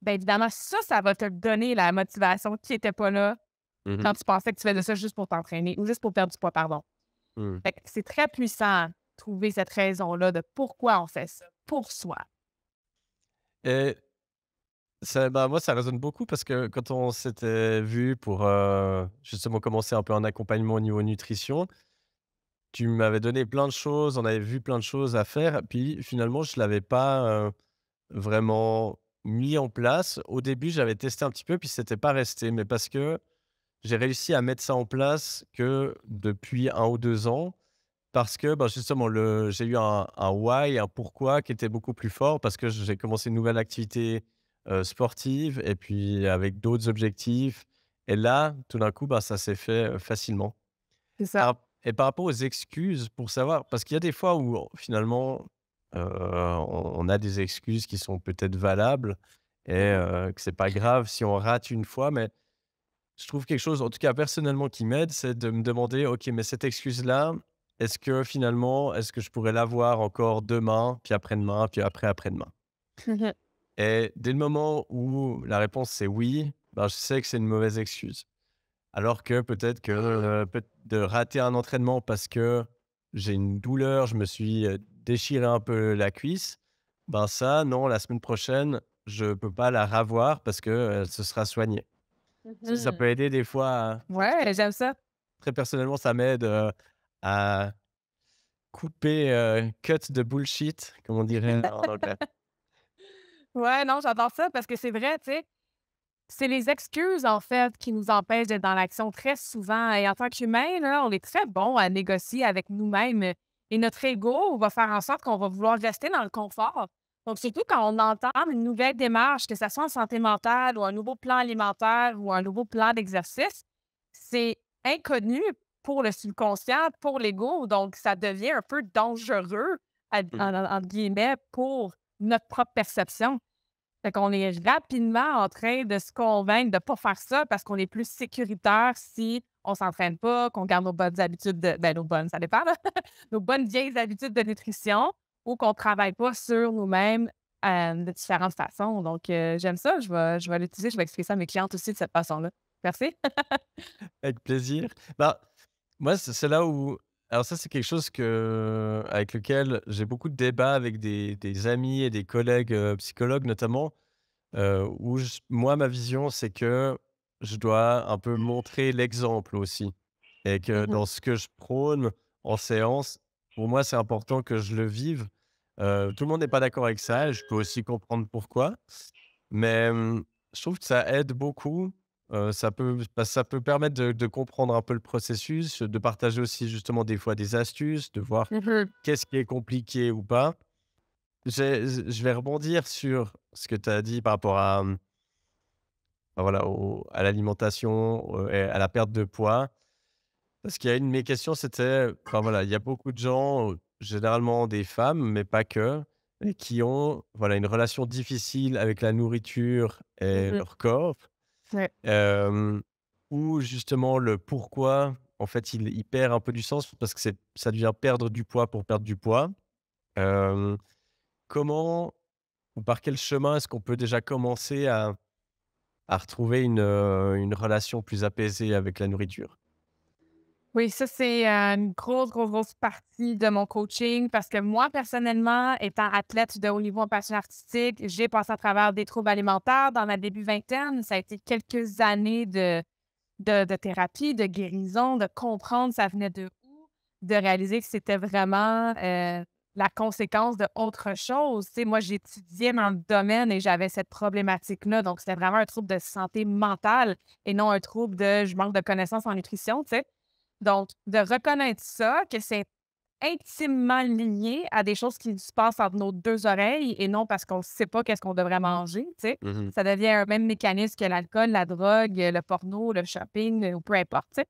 bien évidemment, ça va te donner la motivation qui n'était pas là Mmh. quand tu pensais que tu faisais ça juste pour t'entraîner ou juste pour perdre du poids, pardon. Mmh. Fait que c'est très puissant, trouver cette raison-là de pourquoi on fait ça, pour soi. Et ça, bah, moi, ça résonne beaucoup parce que quand on s'était vu pour, justement commencer un peu un accompagnement au niveau nutrition, tu m'avais donné plein de choses, on avait vu plein de choses à faire, puis finalement je l'avais pas, vraiment mis en place. Au début, j'avais testé un petit peu, puis c'était pas resté, mais parce que j'ai réussi à mettre ça en place que depuis 1 ou 2 ans. Parce que, bah, justement, j'ai eu un why, un pourquoi qui était beaucoup plus fort parce que j'ai commencé une nouvelle activité, sportive et puis avec d'autres objectifs et là, tout d'un coup, bah, ça s'est fait, facilement. C'est ça. Par rapport aux excuses pour savoir parce qu'il y a des fois où finalement, on a des excuses qui sont peut-être valables et que c'est pas grave si on rate une fois, mais je trouve quelque chose, en tout cas personnellement, qui m'aide, c'est de me demander: «OK, mais cette excuse-là, est-ce que finalement, est-ce que je pourrais l'avoir encore demain, puis après-demain, puis après-après-demain?» Mmh. Et dès le moment où la réponse c'est oui, ben, je sais que c'est une mauvaise excuse. Alors que peut-être que, peut de rater un entraînement parce que j'ai une douleur, je me suis, déchiré un peu la cuisse, ben, ça non, la semaine prochaine, je peux pas la ravoir parce que, elle se sera soignée. Ça Mmh. peut aider des fois à Ouais, j'aime ça. très personnellement, ça m'aide, à couper, cut the bullshit, comme on dirait en anglais. Ouais, non, j'adore ça parce que c'est vrai, tu sais, c'est les excuses, en fait, qui nous empêchent d'être dans l'action très souvent et en tant qu'humain, là, on est très bon à négocier avec nous-mêmes, et notre ego va faire en sorte qu'on va vouloir rester dans le confort. Donc surtout quand on entame une nouvelle démarche, que ça soit en santé mentale ou un nouveau plan alimentaire ou un nouveau plan d'exercice, c'est inconnu pour le subconscient, pour l'ego, donc ça devient un peu dangereux, Mmh. entre guillemets, pour notre propre perception. Fait qu'on est rapidement en train de se convaincre de ne pas faire ça parce qu'on est plus sécuritaire si on s'entraîne pas, qu'on garde nos bonnes habitudes de nos bonnes, ça dépend là, nos bonnes vieilles habitudes de nutrition ou qu'on travaille pas sur nous-mêmes, de différentes façons. Donc j'aime ça, je vais l'utiliser, je vais expliquer ça à mes clientes aussi de cette façon-là. Merci. Avec plaisir. Bah, moi, c'est là où, Alors ça, c'est quelque chose avec lequel j'ai beaucoup de débats avec des amis et des collègues, psychologues notamment, où moi, ma vision, c'est que je dois un peu montrer l'exemple aussi et que Mmh. dans ce que je prône en séance, pour moi, c'est important que je le vive. Tout le monde n'est pas d'accord avec ça et je peux aussi comprendre pourquoi. Mais, je trouve que ça aide beaucoup, ça peut permettre de comprendre un peu le processus, de partager aussi justement des fois des astuces, de voir Mmh. qu'est-ce qui est compliqué ou pas. Je vais rebondir sur ce que tu as dit par rapport à, bah, voilà, à l'alimentation, et à la perte de poids. Parce qu'il y a une de mes questions, c'était, enfin voilà, il y a beaucoup de gens, généralement des femmes, mais pas que, et qui ont, voilà, une relation difficile avec la nourriture et Mmh. leur corps. Ouais. Hem, Où justement le pourquoi, en fait, il perd un peu du sens parce que ça devient perdre du poids pour perdre du poids. Hem, Comment ou par quel chemin est-ce qu'on peut déjà commencer à retrouver une relation plus apaisée avec la nourriture? Oui, ça, c'est, une grosse, grosse, grosse partie de mon coaching parce que moi, personnellement, étant athlète de haut niveau en patinage artistique, j'ai passé à travers des troubles alimentaires dans ma début vingtaine. Ça a été quelques années de thérapie, de guérison, de comprendre ça venait de où, de réaliser que c'était vraiment, la conséquence de autre chose. Tu sais, moi, j'étudiais dans le domaine et j'avais cette problématique-là, donc c'était vraiment un trouble de santé mentale et non un trouble de je manque de connaissances en nutrition, tu sais? Donc, de reconnaître ça, que c'est intimement lié à des choses qui se passent entre nos 2 oreilles et non parce qu'on ne sait pas qu'est-ce qu'on devrait manger, tu sais? Mmh. Ça devient un même mécanisme que l'alcool, la drogue, le porno, le shopping, ou peu importe, tu sais?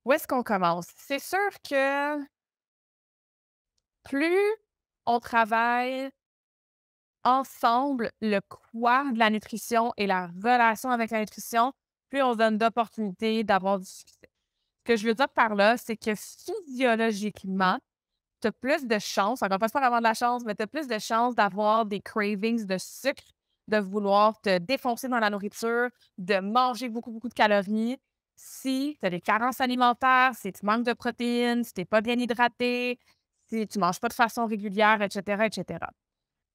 Où est-ce qu'on commence? C'est sûr que plus on travaille ensemble le quoi de la nutrition et la relation avec la nutrition, plus on se donne d'opportunités d'avoir du succès. Ce que je veux dire par là, c'est que physiologiquement, tu as plus de chances, encore pas c'est pas vraiment de la chance, mais tu as plus de chances d'avoir des cravings de sucre, de vouloir te défoncer dans la nourriture, de manger beaucoup, beaucoup de calories. Si tu as des carences alimentaires, si tu manques de protéines, si tu es pas bien hydraté, si tu manges pas de façon régulière, et cetera, et cetera.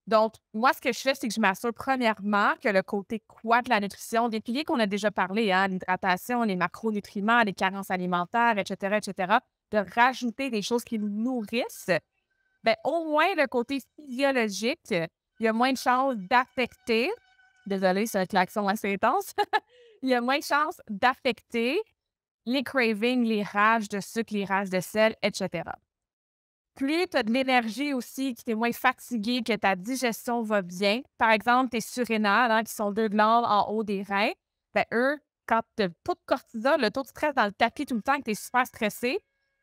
Donc, moi, ce que je fais, c'est que je m'assure premièrement que le côté quoi de la nutrition, des piliers qu'on a déjà parlé, hein, l'hydratation, les macronutriments, les carences alimentaires, et cetera, de rajouter des choses qui nous nourrissent, bien, au moins le côté physiologique, il y a moins de chances d'affecter, désolée, c'est un klaxon assez intense, il y a moins de chances d'affecter les cravings, les rages de sucre, les rages de sel, etc. Plus tu as de l'énergie aussi, que tu es moins fatigué, que ta digestion va bien. Par exemple, tes surrénales, hein, qui sont 2 glandes en haut des reins, ben eux, quand tu as le taux de cortisol, le taux de stress dans le tapis tout le temps, que tu es super stressé,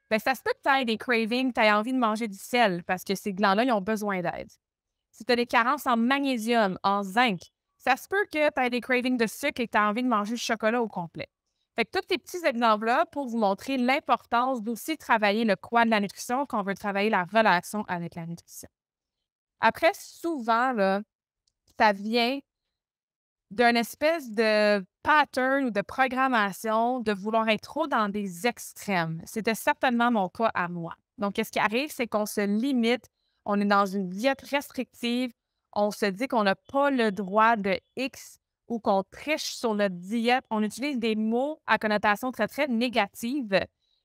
ben ça se peut que tu aies des cravings, tu aies envie de manger du sel parce que ces glands-là, ils ont besoin d'aide. Si tu as des carences en magnésium, en zinc, ça se peut que tu aies des cravings de sucre et que tu as envie de manger du chocolat au complet. Fait que tous ces petits exemples-là pour vous montrer l'importance d'aussi travailler le quoi de la nutrition quand on veut travailler la relation avec la nutrition. Après, souvent, là, ça vient d'une espèce de pattern ou de programmation de vouloir être trop dans des extrêmes. C'était certainement mon cas à moi. Donc, ce qui arrive, c'est qu'on se limite, on est dans une diète restrictive, on se dit qu'on n'a pas le droit de X ou qu'on triche sur notre diète. On utilise des mots à connotation très, très négative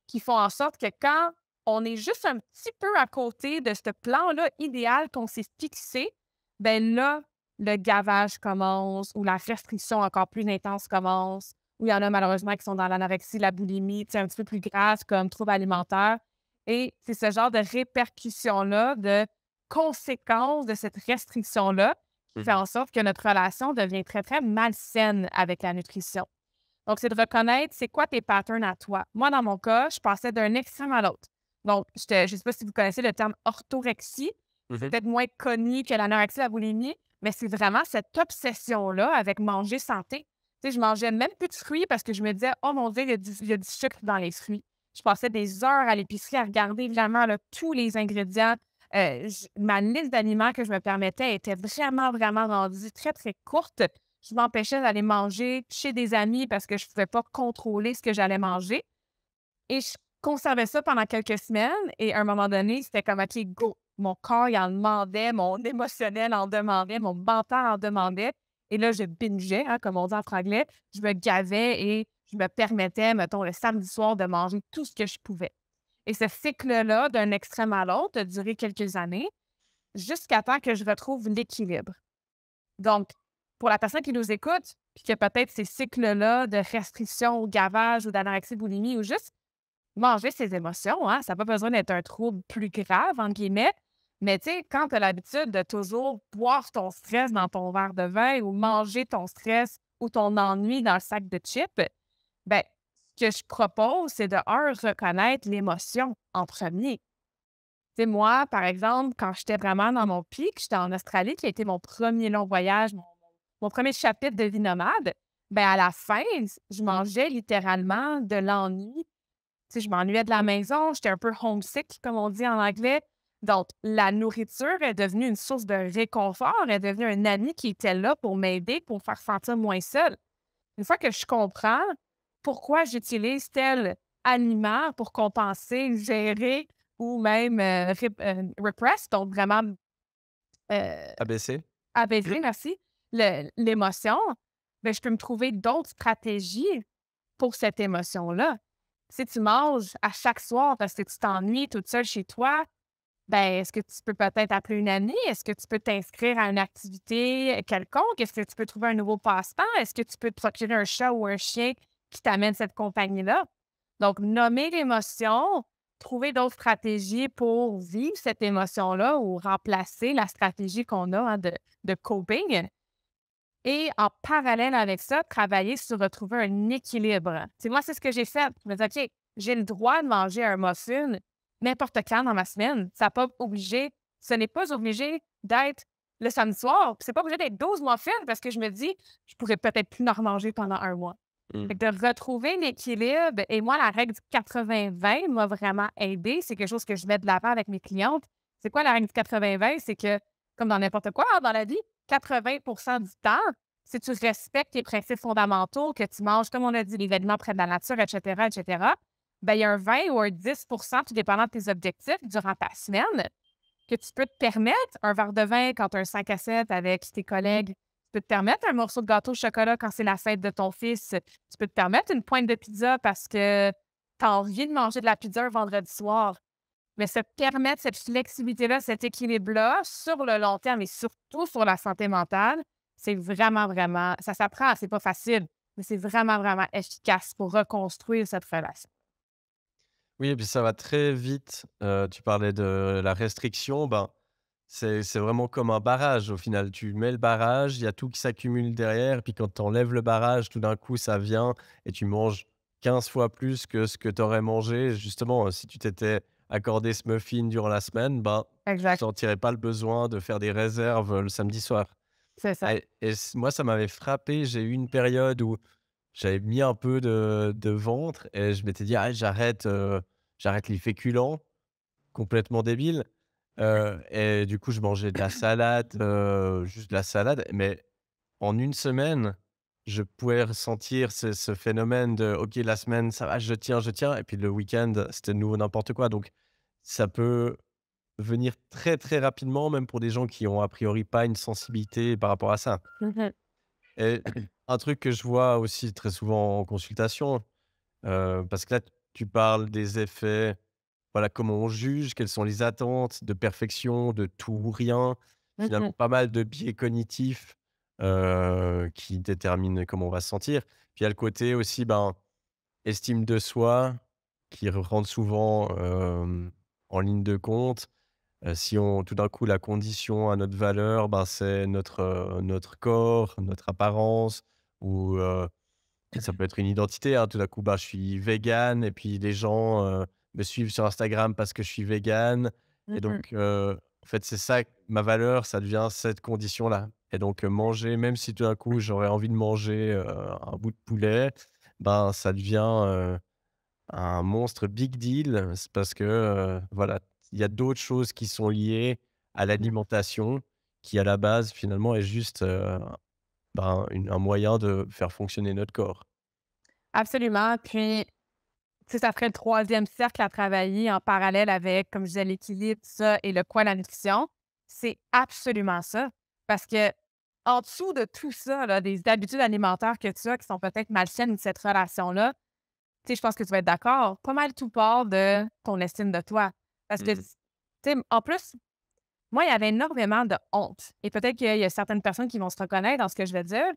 qui font en sorte que quand on est juste un petit peu à côté de ce plan-là idéal qu'on s'est fixé, ben là, le gavage commence ou la restriction encore plus intense commence, ou il y en a malheureusement qui sont dans l'anorexie, la boulimie, tu sais, un petit peu plus grasse comme trouble alimentaire. Et c'est ce genre de répercussions-là, de conséquences de cette restriction-là qui fait Mmh. en sorte que notre relation devient très, très malsaine avec la nutrition. Donc, c'est de reconnaître c'est quoi tes patterns à toi. Moi, dans mon cas, je passais d'un extrême à l'autre. Donc, je ne sais pas si vous connaissez le terme orthorexie. C'est Mmh. peut-être moins connu que l'anorexie, la boulimie, mais c'est vraiment cette obsession-là avec manger santé. Tu sais, je mangeais même plus de fruits parce que je me disais, oh mon Dieu, il y a du sucre dans les fruits. Je passais des heures à l'épicerie à regarder évidemment là, tous les ingrédients. Ma liste d'aliments que je me permettais était vraiment, vraiment rendue très, très courte. Je m'empêchais d'aller manger chez des amis parce que je ne pouvais pas contrôler ce que j'allais manger. Et conservé ça pendant quelques semaines et à un moment donné, c'était comme: «OK, go». Mon corps, il en demandait, mon émotionnel en demandait, mon mental en demandait et là, je bingeais, hein, comme on dit en franglais. Je me gavais et je me permettais, mettons, le samedi soir, de manger tout ce que je pouvais. Et ce cycle-là, d'un extrême à l'autre, a duré quelques années jusqu'à temps que je retrouve l'équilibre. Donc, pour la personne qui nous écoute, puis qui a peut-être ces cycles-là de restriction au gavage ou d'anorexie, boulimie ou juste manger ses émotions, hein, ça n'a pas besoin d'être un trouble plus grave, entre guillemets. Mais tu sais, quand tu as l'habitude de toujours boire ton stress dans ton verre de vin ou manger ton stress ou ton ennui dans le sac de chips, ben, ce que je propose, c'est de, un, reconnaître l'émotion en premier. Tu sais, moi, par exemple, quand j'étais vraiment dans mon pic, j'étais en Australie, qui a été mon premier long voyage, mon premier chapitre de vie nomade. Ben à la fin, je mangeais littéralement de l'ennui. Tu sais, je m'ennuyais de la maison, j'étais un peu homesick, comme on dit en anglais. Donc, la nourriture est devenue une source de réconfort, elle est devenue un ami qui était là pour m'aider, pour me faire sentir moins seule. Une fois que je comprends pourquoi j'utilise tel aliment pour compenser, gérer ou même repress, donc vraiment ABC? apaiser, merci, l'émotion, ben, je peux me trouver d'autres stratégies pour cette émotion-là. Si tu manges à chaque soir parce que tu t'ennuies toute seule chez toi, ben, est-ce que tu peux peut-être appeler une amie? Est-ce que tu peux t'inscrire à une activité quelconque? Est-ce que tu peux trouver un nouveau passe-temps? Est-ce que tu peux te procurer un chat ou un chien qui t'amène cette compagnie-là? Donc, nommer l'émotion, trouver d'autres stratégies pour vivre cette émotion-là ou remplacer la stratégie qu'on a, hein, de coping. Et en parallèle avec ça, travailler sur retrouver un équilibre. Tu sais, moi, c'est ce que j'ai fait. Je me dis: «OK, j'ai le droit de manger un muffin n'importe quand dans ma semaine. Ce n'est pas obligé d'être le samedi soir. Puis c'est pas obligé d'être 12 muffins parce que je me dis: "Je pourrais peut-être plus en remanger pendant un mois"». Mmh. Fait que de retrouver l'équilibre et moi, la règle du 80-20 m'a vraiment aidée. C'est quelque chose que je mets de l'avant avec mes clientes. C'est quoi la règle du 80-20? C'est que, comme dans n'importe quoi, hein, dans la vie, 80 du temps, si tu respectes tes principes fondamentaux, que tu manges, comme on a dit, les aliments près de la nature, et cetera, ben, il y a un 20 ou un 10 tout dépendant de tes objectifs durant ta semaine, que tu peux te permettre un verre de vin quand tu as un 5 à 7 avec tes collègues. Tu peux te permettre un morceau de gâteau au chocolat quand c'est la fête de ton fils. Tu peux te permettre une pointe de pizza parce que tu as envie de manger de la pizza un vendredi soir. Mais se permettre cette flexibilité-là, cet équilibre-là, sur le long terme et surtout sur la santé mentale, c'est vraiment, vraiment ça s'apprend, c'est pas facile, mais c'est vraiment, vraiment efficace pour reconstruire cette relation. Oui et puis ça va très vite, tu parlais de la restriction, ben, c'est vraiment comme un barrage au final. Tu mets le barrage, il y a tout qui s'accumule derrière, puis quand tu enlèves le barrage, tout d'un coup, ça vient et tu manges 15 fois plus que ce que tu aurais mangé. Justement, si tu t'étais accordé ce muffin durant la semaine, ben, tu Exact, sentirais pas le besoin de faire des réserves, le samedi soir. c'est ça. Moi, ça m'avait frappé. J'ai eu une période où j'avais mis un peu de ventre et je m'étais dit: «Ah, j'arrête les féculents», complètement débile, et du coup, je mangeais de la salade, juste de la salade, mais en une semaine, je pouvais ressentir ce phénomène de: «OK, la semaine, ça va, je tiens» et puis le week-end, c'était de nouveau n'importe quoi, donc ça peut venir très, très rapidement, même pour des gens qui ont a priori pas une sensibilité par rapport à ça. Mmh. Et un truc que je vois aussi très souvent en consultation, parce que là, tu parles des effets, voilà, comment on juge, quelles sont les attentes de perfection, de tout ou rien, finalement Mmh. pas mal de biais cognitifs, qui déterminent comment on va se sentir. Puis il y a le côté aussi, ben, estime de soi qui rentre souvent, en ligne de compte. Si on tout d'un coup, la condition à notre valeur, ben, c'est notre corps, notre apparence ou ça peut être une identité, hein. Tout d'un coup, bah, je suis vegan et puis les gens, me suivent sur Instagram parce que je suis vegan et Mmh. donc en fait, c'est ça ma valeur, ça devient cette condition-là et donc manger, même si tout d'un coup, j'aurais envie de manger, un bout de poulet, ben, ça devient, un monstre big deal. C'est parce que, voilà, il y a d'autres choses qui sont liées à l'alimentation qui, à la base, finalement, est juste, ben, un moyen de faire fonctionner notre corps. Absolument, puis sais, ça ferait le troisième cercle à travailler en parallèle avec, comme je disais, l'équilibre, tout ça et le quoi, la nutrition. C'est absolument ça. Parce que en dessous de tout ça, là, des habitudes alimentaires que tu as qui sont peut-être malsaines ou de cette relation-là, tu sais, je pense que tu vas être d'accord, pas mal tout part de ton estime de toi. Parce que, tu Mmh. sais, en plus, moi, il y avait énormément de honte et peut-être qu'il y a certaines personnes qui vont se reconnaître dans ce que je vais dire.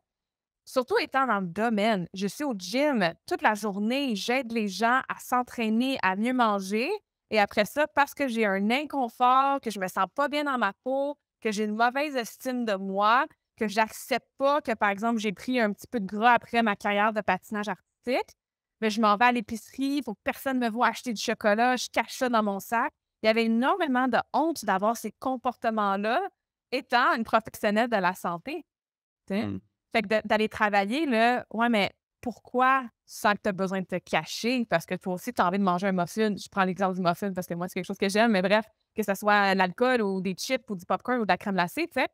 Surtout étant dans le domaine, je suis au gym toute la journée, j'aide les gens à s'entraîner, à mieux manger et après ça, parce que j'ai un inconfort, que je me sens pas bien dans ma peau, que j'ai une mauvaise estime de moi, que j'accepte pas que, par exemple, j'ai pris un petit peu de gras après ma carrière de patinage artistique, mais je m'en vais à l'épicerie, il faut que personne me voie acheter du chocolat, je cache ça dans mon sac. Il y avait énormément de honte d'avoir ces comportements-là étant une professionnelle de la santé, tu sais? Mmh. Fait que d'aller travailler là, ouais, mais pourquoi sans que tu as besoin de te cacher? Parce que toi aussi, tu as envie de manger un muffin. Je prends l'exemple du muffin parce que moi, c'est quelque chose que j'aime, mais bref, que ce soit l'alcool ou des chips ou du popcorn ou de la crème glacée, tu sais?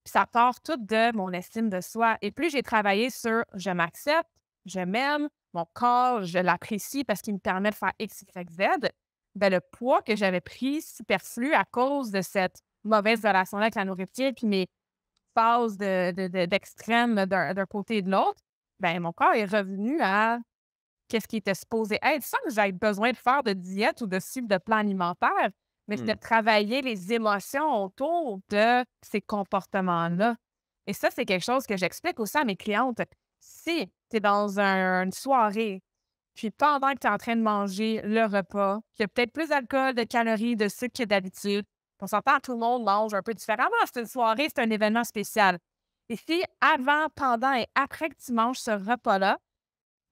Puis ça part tout de mon estime de soi. Et plus j'ai travaillé sur je m'accepte, je m'aime, mon corps, je l'apprécie parce qu'il me permet de faire X, Y, Z, ben le poids que j'avais pris superflu à cause de cette mauvaise relation-là avec la nourriture, puis mes phases d'extrême d'un côté et de l'autre, ben mon corps est revenu à qu'est-ce qui était supposé être, sans que j'aie besoin de faire de diète ou de suivre de plan alimentaire, mais c'est de Mmh. travailler les émotions autour de ces comportements-là. Et ça, c'est quelque chose que j'explique aussi à mes clientes. Si tu es dans une soirée, puis pendant que tu es en train de manger le repas, qu'il y a peut-être plus d'alcool, de calories, de sucre que d'habitude, on s'entend, tout le monde mange un peu différemment. C'est une soirée, c'est un événement spécial. Et si avant, pendant et après que tu manges ce repas-là,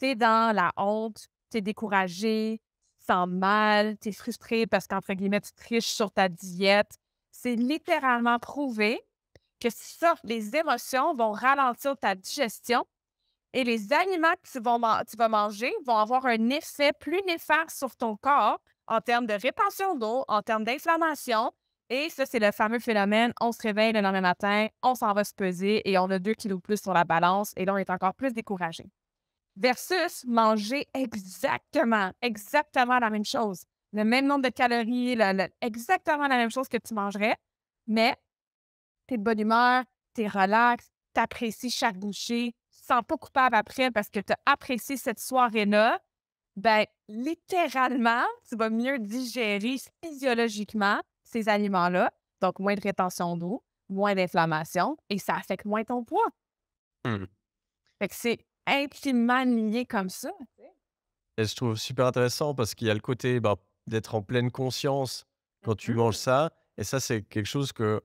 tu es dans la honte, tu es découragé, tu te sens mal, tu es frustré parce qu'entre guillemets, tu triches sur ta diète. C'est littéralement prouvé que ça, les émotions vont ralentir ta digestion et les aliments que tu vas manger vont avoir un effet plus néfaste sur ton corps en termes de rétention d'eau, en termes d'inflammation. Et ça, c'est le fameux phénomène, on se réveille le lendemain matin, on s'en va se peser et on a 2 kilos de plus sur la balance et là, on est encore plus découragé. Versus manger exactement la même chose. Le même nombre de calories, exactement la même chose que tu mangerais, mais tu es de bonne humeur, tu es relax, tu apprécies chaque bouchée, tu te sens pas coupable après parce que tu as apprécié cette soirée-là. Ben, littéralement, tu vas mieux digérer physiologiquement ces aliments-là. Donc, moins de rétention d'eau, moins d'inflammation et ça affecte moins ton poids. Mmh. Fait que c'est intimement lié comme ça. Et je trouve super intéressant parce qu'il y a le côté, bah, d'être en pleine conscience quand tu manges Mmh. ça et ça, c'est quelque chose que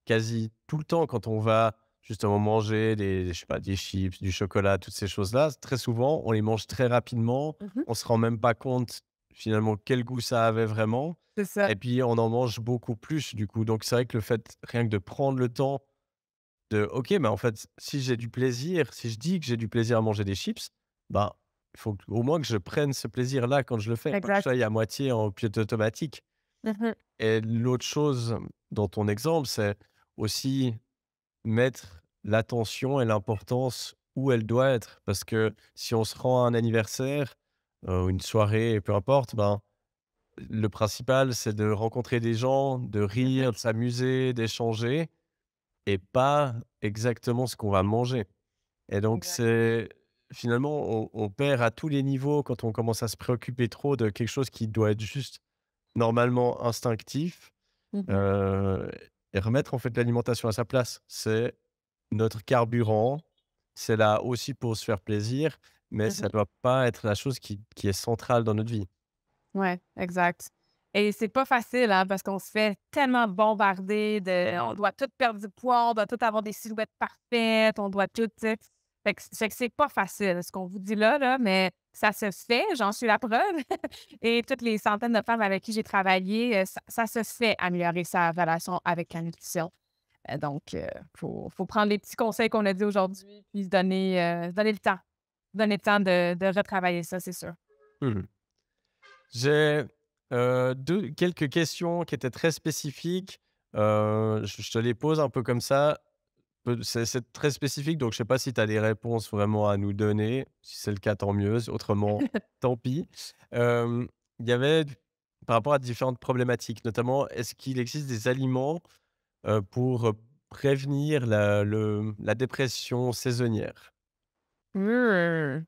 quasi tout le temps quand on va justement manger des je sais pas, des chips, du chocolat, toutes ces choses-là, très souvent, on les mange très rapidement. Mmh. On se rend même pas compte finalement quel goût ça avait vraiment C'est ça. et puis on en mange beaucoup plus du coup. Donc c'est vrai que le fait rien que de prendre le temps de OK, mais en fait, si j'ai du plaisir, si je dis que j'ai du plaisir à manger des chips, ben, il faut au moins que je prenne ce plaisir-là quand je le fais, pas que je Exact. aille à moitié en pilote automatique. Mmh. Et l'autre chose dans ton exemple, c'est aussi mettre l'attention et l'importance où elle doit être. Parce que si on se rend à un anniversaire, une soirée, peu importe, ben, le principal, c'est de rencontrer des gens, de Mmh. rire, de s'amuser, d'échanger et pas exactement ce qu'on va manger. Et donc Exact. c'est finalement, on perd à tous les niveaux quand on commence à se préoccuper trop de quelque chose qui doit être juste normalement instinctif, Mmh. heu et remettre en fait l'alimentation à sa place. C'est notre carburant, c'est là aussi pour se faire plaisir, mais ça Mmh. doit pas être la chose qui est centrale dans notre vie. Ouais, exact. Et c'est pas facile, hein, parce qu'on se fait tellement bombarder de on doit tout perdre du poids, on doit tout avoir des silhouettes parfaites, on doit tout, tu sais? Fait que c'est pas facile ce qu'on vous dit là, mais ça se fait, j'en suis la preuve. Et toutes les centaines de femmes avec qui j'ai travaillé, ça se fait améliorer sa relation avec la nutrition. Donc, faut prendre les petits conseils qu'on a dit aujourd'hui, puis se donner le temps. Donner le temps de retravailler ça, c'est sûr. Mmh. J'ai, 2 quelques questions qui étaient très spécifiques, je te les pose un peu comme ça. c'est très spécifique, donc je sais pas si tu as des réponses vraiment à nous donner. Si c'est le cas, tant mieux, autrement, tant pis. Hem, il y avait par rapport à différentes problématiques, notamment, est-ce qu'il existe des aliments, pour, prévenir la dépression saisonnière? Mmh.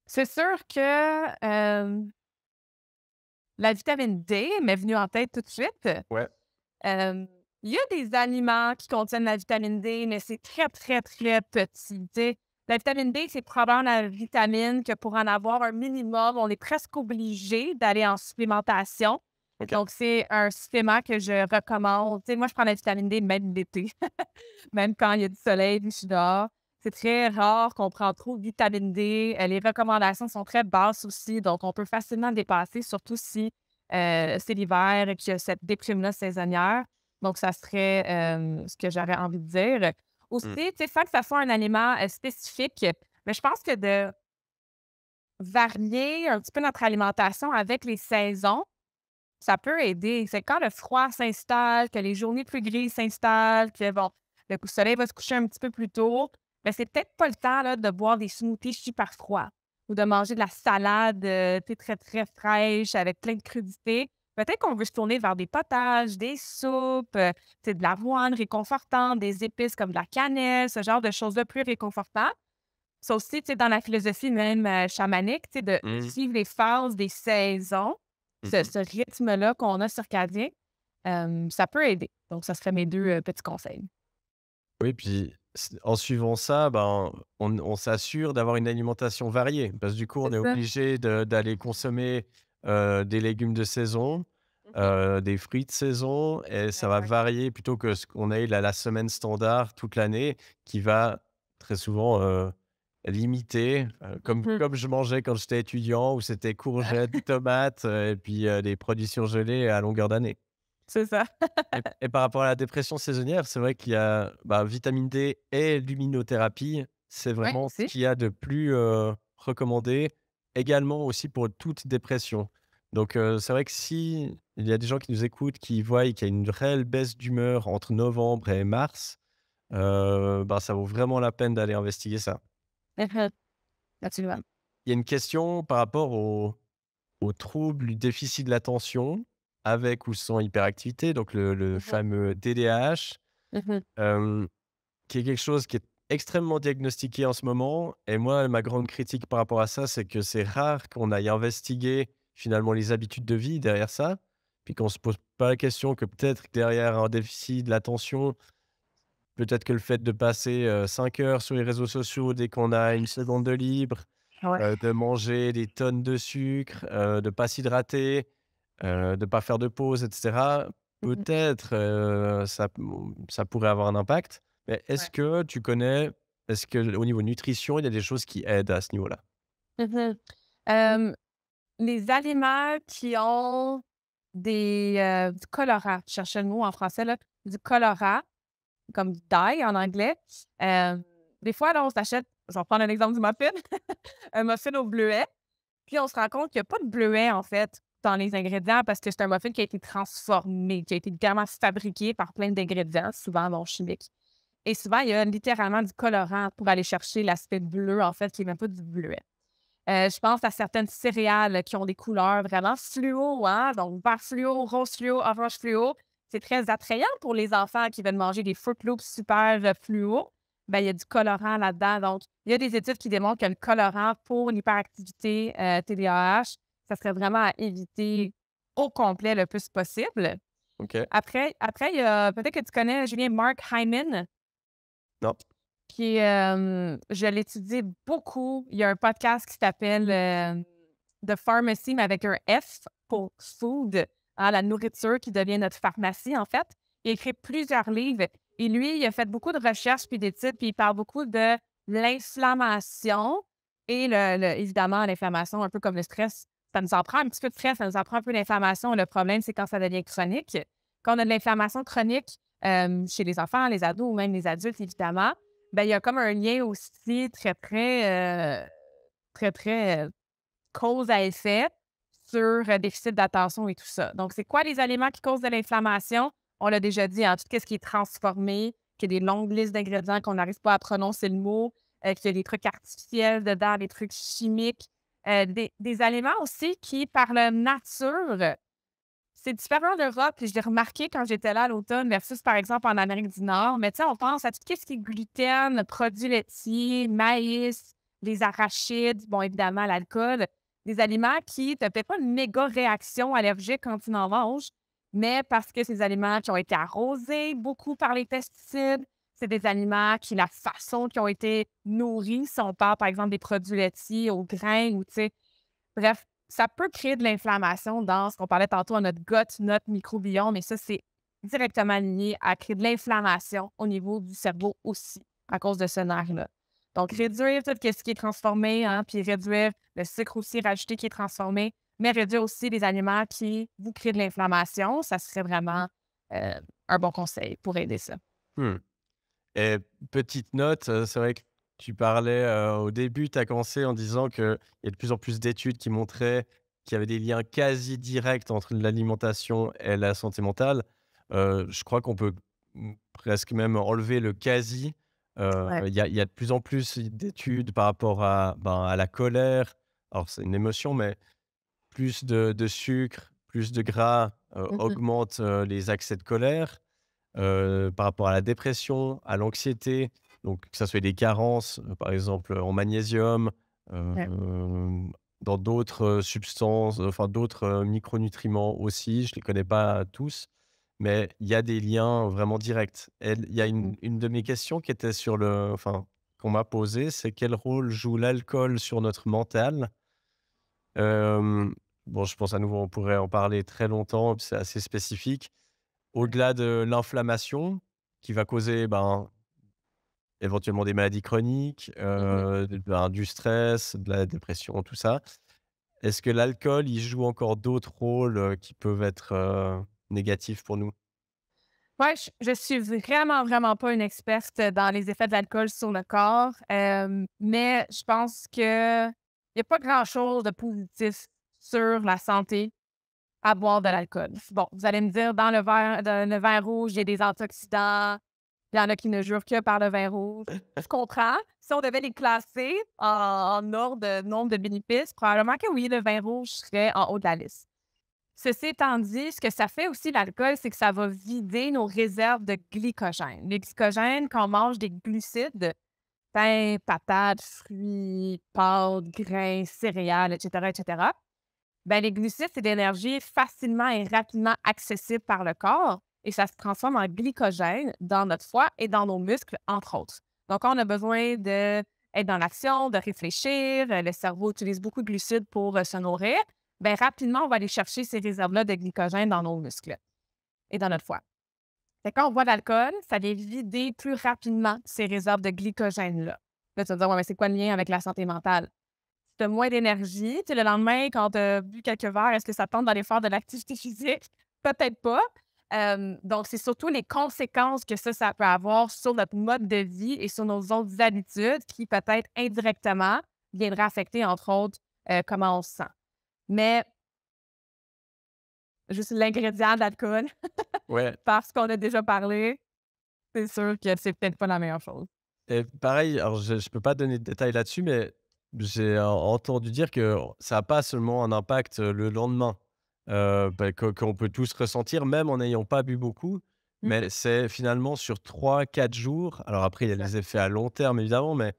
C'est sûr que, la vitamine D m'est venue en tête tout de suite. Ouais, Hem, il y a des aliments qui contiennent la vitamine D, mais c'est très, très, très petit, tu sais? La vitamine D, c'est probablement la vitamine que pour en avoir un minimum, on est presque obligé d'aller en supplémentation. OK. Donc c'est un supplément que je recommande. Tu sais, moi, je prends la vitamine D même l'été, même quand il y a du soleil, puis je suis dehors. C'est très rare qu'on prend trop de vitamine D. Les recommandations sont très basses aussi, donc on peut facilement dépasser, surtout si, c'est l'hiver et qu'il y a cette déprime-là saisonnière. Donc ça serait, ce que j'aurais envie de dire. Aussi, Mmh. tu sais, sans que ça soit un aliment, spécifique, mais je pense que de varier un petit peu notre alimentation avec les saisons, ça peut aider. C'est quand le froid s'installe, que les journées plus grises s'installent, que bon, le soleil va se coucher un petit peu plus tôt, mais c'est peut-être pas le temps là, de boire des smoothies super froids ou de manger de la salade, tu sais, très, très fraîche avec plein de crudités. Peut-être qu'on veut se tourner vers des potages, des soupes, tu sais, de l'avoine réconfortante, des épices comme de la cannelle, ce genre de choses-là plus réconfortantes. Ça aussi, tu sais, dans la philosophie même, chamanique, tu sais, de Mmh. suivre les phases des saisons, ce Mmh. ce rythme-là qu'on a circadien, ça peut aider. Donc ça serait mes 2 petits conseils. Oui, puis en suivant ça, ben, on s'assure d'avoir une alimentation variée parce que du coup, on C'est est ça. obligé d'aller consommer, des légumes de saison, Mmh. des fruits de saison et ça va Exact. varier plutôt que ce qu'on ait la semaine standard toute l'année qui va très souvent, limiter, Mmh. comme je mangeais quand j'étais étudiant où c'était courgettes, tomates, et puis, des produits surgelés à longueur d'année. C'est ça. Et par rapport à la dépression saisonnière, c'est vrai qu'il y a, bah, vitamine D et luminothérapie. C'est Ouais, vraiment ce aussi. qu'il y a de plus, recommandé, également aussi pour toute dépression. Donc, c'est vrai que si il y a des gens qui nous écoutent, qui voient qu'il y a une réelle baisse d'humeur entre novembre et mars, bah, ça vaut vraiment la peine d'aller investiguer ça. Mmh. Il Absolument. il y a une question par rapport aux troubles du déficit de l'attention avec ou sans hyperactivité, donc le Mmh. fameux TDAH. Mmh. Hem, qui est quelque chose qui est extrêmement diagnostiqué en ce moment et moi, ma grande critique par rapport à ça, c'est que c'est rare qu'on aille investiguer finalement les habitudes de vie derrière ça, puis qu'on se pose pas la question que peut-être derrière un déficit de l'attention, peut-être que le fait de passer, 5 heures sur les réseaux sociaux dès qu'on a une seconde de libre, Ouais. de manger des tonnes de sucre, de pas s'hydrater, de pas faire de pause et cetera. Mmh. Peut-être, ça pourrait avoir un impact, mais Ouais. est-ce que au niveau nutrition, il y a des choses qui aident à ce niveau-là? Mmh. Hem, les aliments qui ont du colorant, je cherchais le mot en français là, du colorant, comme dye en anglais. Des fois, là, on s'achète je vais prendre un exemple du muffin, un muffin au bleuet, puis on se rend compte qu'il y a pas de bleuet, en fait, dans les ingrédients parce que c'est un muffin qui a été transformé, qui a été littéralement fabriqué par plein d'ingrédients, souvent, bon, chimiques et souvent, il y a littéralement du colorant pour aller chercher l'aspect bleu, en fait, qui est même pas du bleuet. Je pense à certaines céréales qui ont des couleurs vraiment fluo, hein, donc vert fluo, rose fluo, orange fluo. C'est très attrayant pour les enfants qui veulent manger des Fruit Loops super, fluo. Ben, il y a du colorant là-dedans, donc il y a des études qui démontrent que le colorant pour l'hyperactivité, TDAH, ça serait vraiment à éviter au complet le plus possible. OK. Après il y a peut-être que tu connais Julien Mark Hyman? Non. Qui est, je l'étudie beaucoup. Il y a un podcast qui s'appelle, The Pharmacy, mais avec un F pour food, hein, la nourriture qui devient notre pharmacie, en fait. Il a écrit plusieurs livres et lui, il a fait beaucoup de recherches puis d'études, puis il parle beaucoup de l'inflammation et évidemment, l'inflammation, un peu comme le stress, ça nous en prend un petit peu de stress, ça nous en prend un peu d'inflammation. Le problème, c'est quand ça devient chronique. Quand on a de l'inflammation chronique, chez les enfants, les ados ou même les adultes, évidemment, ben, il y a comme un lien aussi très, très, très, très, cause à effet sur, déficit d'attention et tout ça. Donc, c'est quoi les aliments qui causent de l'inflammation? On l'a déjà dit, hein, tout ce qui est transformé, qu'il y a des longues listes d'ingrédients qu'on n'arrive pas à prononcer le mot, qu'il y a des trucs artificiels dedans, des trucs chimiques, des aliments aussi qui, par la nature, c'est différent d'Europe, puis je l'ai remarqué quand j'étais là à l'automne versus, par exemple, en Amérique du Nord. Mais tu sais, on pense à tout ce qui est gluten, produits laitiers, maïs, les arachides, bon, évidemment, l'alcool, des aliments qui te fait pas une méga réaction allergique quand tu en manges, mais parce que ces aliments qui ont été arrosés beaucoup par les pesticides, c'est des aliments qui, la façon qu'ils ont été nourris, si on parle, par exemple, des produits laitiers au grain ou, tu sais, bref, ça peut créer de l'inflammation dans ce qu'on parlait tantôt à notre gut, notre microbiome, mais ça, c'est directement lié à créer de l'inflammation au niveau du cerveau aussi, à cause de ce nerf-là. Donc, réduire tout ce qui est transformé, hein, puis réduire le sucre aussi rajouté qui est transformé, mais réduire aussi les aliments qui vous créent de l'inflammation, ça serait vraiment un bon conseil pour aider ça. Mmh. Et petite note, c'est vrai que tu parlais, au début, tu as commencé en disant qu'il y a de plus en plus d'études qui montraient qu'il y avait des liens quasi directs entre l'alimentation et la santé mentale. Je crois qu'on peut, presque même enlever le quasi. Ouais. Il y a de plus en plus d'études par rapport à, ben, à la colère. Alors c'est une émotion, mais plus de sucre, plus de gras, Mhm. augmente, les accès de colère. Par rapport à la dépression, à l'anxiété, donc que ça soit des carences, par exemple, en magnésium, Ouais. dans d'autres, substances, enfin d'autres, micronutriments aussi, je les connais pas tous, mais il y a des liens vraiment directs. Et il y a Mhm. une de mes questions qui était sur le enfin, qu'on m'a posée, c'est quel rôle joue l'alcool sur notre mental? Bon, je pense à nouveau, on pourrait en parler très longtemps, c'est assez spécifique. Ouais. Au-delà de l'inflammation qui va causer, ben, éventuellement des maladies chroniques, Mhm. du stress, de la dépression, tout ça. Est-ce que l'alcool, il joue encore d'autres rôles, qui peuvent être, négatifs pour nous? Ouais, je suis vraiment, vraiment pas une experte dans les effets de l'alcool sur le corps, mais je pense qu'il y a pas grand-chose de positif sur la santé à boire de l'alcool. Bon, vous allez me dire, dans le vin rouge, il y a des antioxydants, il y en a qui ne jurent que par le vin rouge. Je comprends. Si on devait les classer en ordre de nombre de bénéfices, probablement que oui, le vin rouge serait en haut de la liste. Ceci étant dit, ce que ça fait aussi l'alcool, c'est que ça va vider nos réserves de glycogène. Les glycogènes, quand on mange des glucides, pain, patates, fruits, pâtes, grains, céréales, etc., ben, les glucides, c'est de l'énergie facilement et rapidement accessible par le corps et ça se transforme en glycogène dans notre foie et dans nos muscles, entre autres. Donc, on a besoin d'être dans l'action, de réfléchir. Le cerveau utilise beaucoup de glucides pour se nourrir. Bien, rapidement, on va aller chercher ces réserves-là de glycogène dans nos muscles et dans notre foie. Fait que quand on boit de l'alcool, ça vient vider plus rapidement ces réserves de glycogène-là. Là, tu vas te dire, ouais, mais c'est quoi le lien avec la santé mentale? Tu as moins d'énergie. Tu sais, le lendemain, quand tu as bu quelques verres, est-ce que ça te tente d'aller faire de l'activité physique? Peut-être pas. Donc, c'est surtout les conséquences que ça peut avoir sur notre mode de vie et sur nos autres habitudes qui, peut-être indirectement, viendraient affecter, entre autres, comment on se sent. Mais juste l'ingrédient de l'alcool, Ouais. parce qu'on a déjà parlé, c'est sûr que c'est peut-être pas la meilleure chose. Et pareil, alors je peux pas donner de détails là-dessus, mais j'ai entendu dire que ça a pas seulement un impact, le lendemain, bah, qu'on peut tous ressentir, même en n'ayant pas bu beaucoup, Mmh, mais c'est finalement sur 3 4 jours. Alors après, il y a c'est ça. les effets à long terme évidemment, mais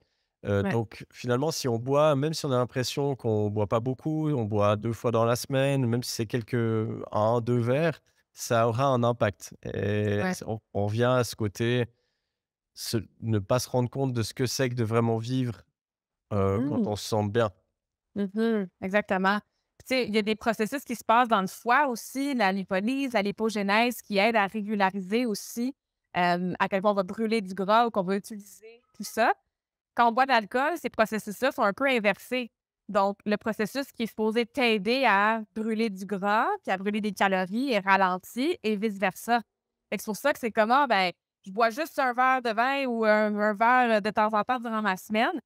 Ouais. donc finalement, si on boit, même si on a l'impression qu'on boit pas beaucoup, on boit 2 fois dans la semaine, même si c'est quelques 1 2 verres, ça aura un impact et Ouais. c'est on revient à ce côté ne pas se rendre compte de ce que c'est que de vraiment vivre, quand Mmh. on se sent bien. Mmh. Exactement. Tu sais, il y a des processus qui se passent dans le foie aussi, la lipolyse, la lipogénèse qui aident à régulariser aussi, à quel point on va brûler du gras ou qu'on va utiliser tout ça. Quand on boit de l'alcool, ces processus-là sont un peu inversés. Donc, le processus qui est supposé t'aider à brûler du gras puis à brûler des calories est ralenti et vice-versa. Fait que c'est pour ça que c'est comme: «Ah ben, je bois juste un verre de vin ou un verre, de temps en temps durant ma semaine».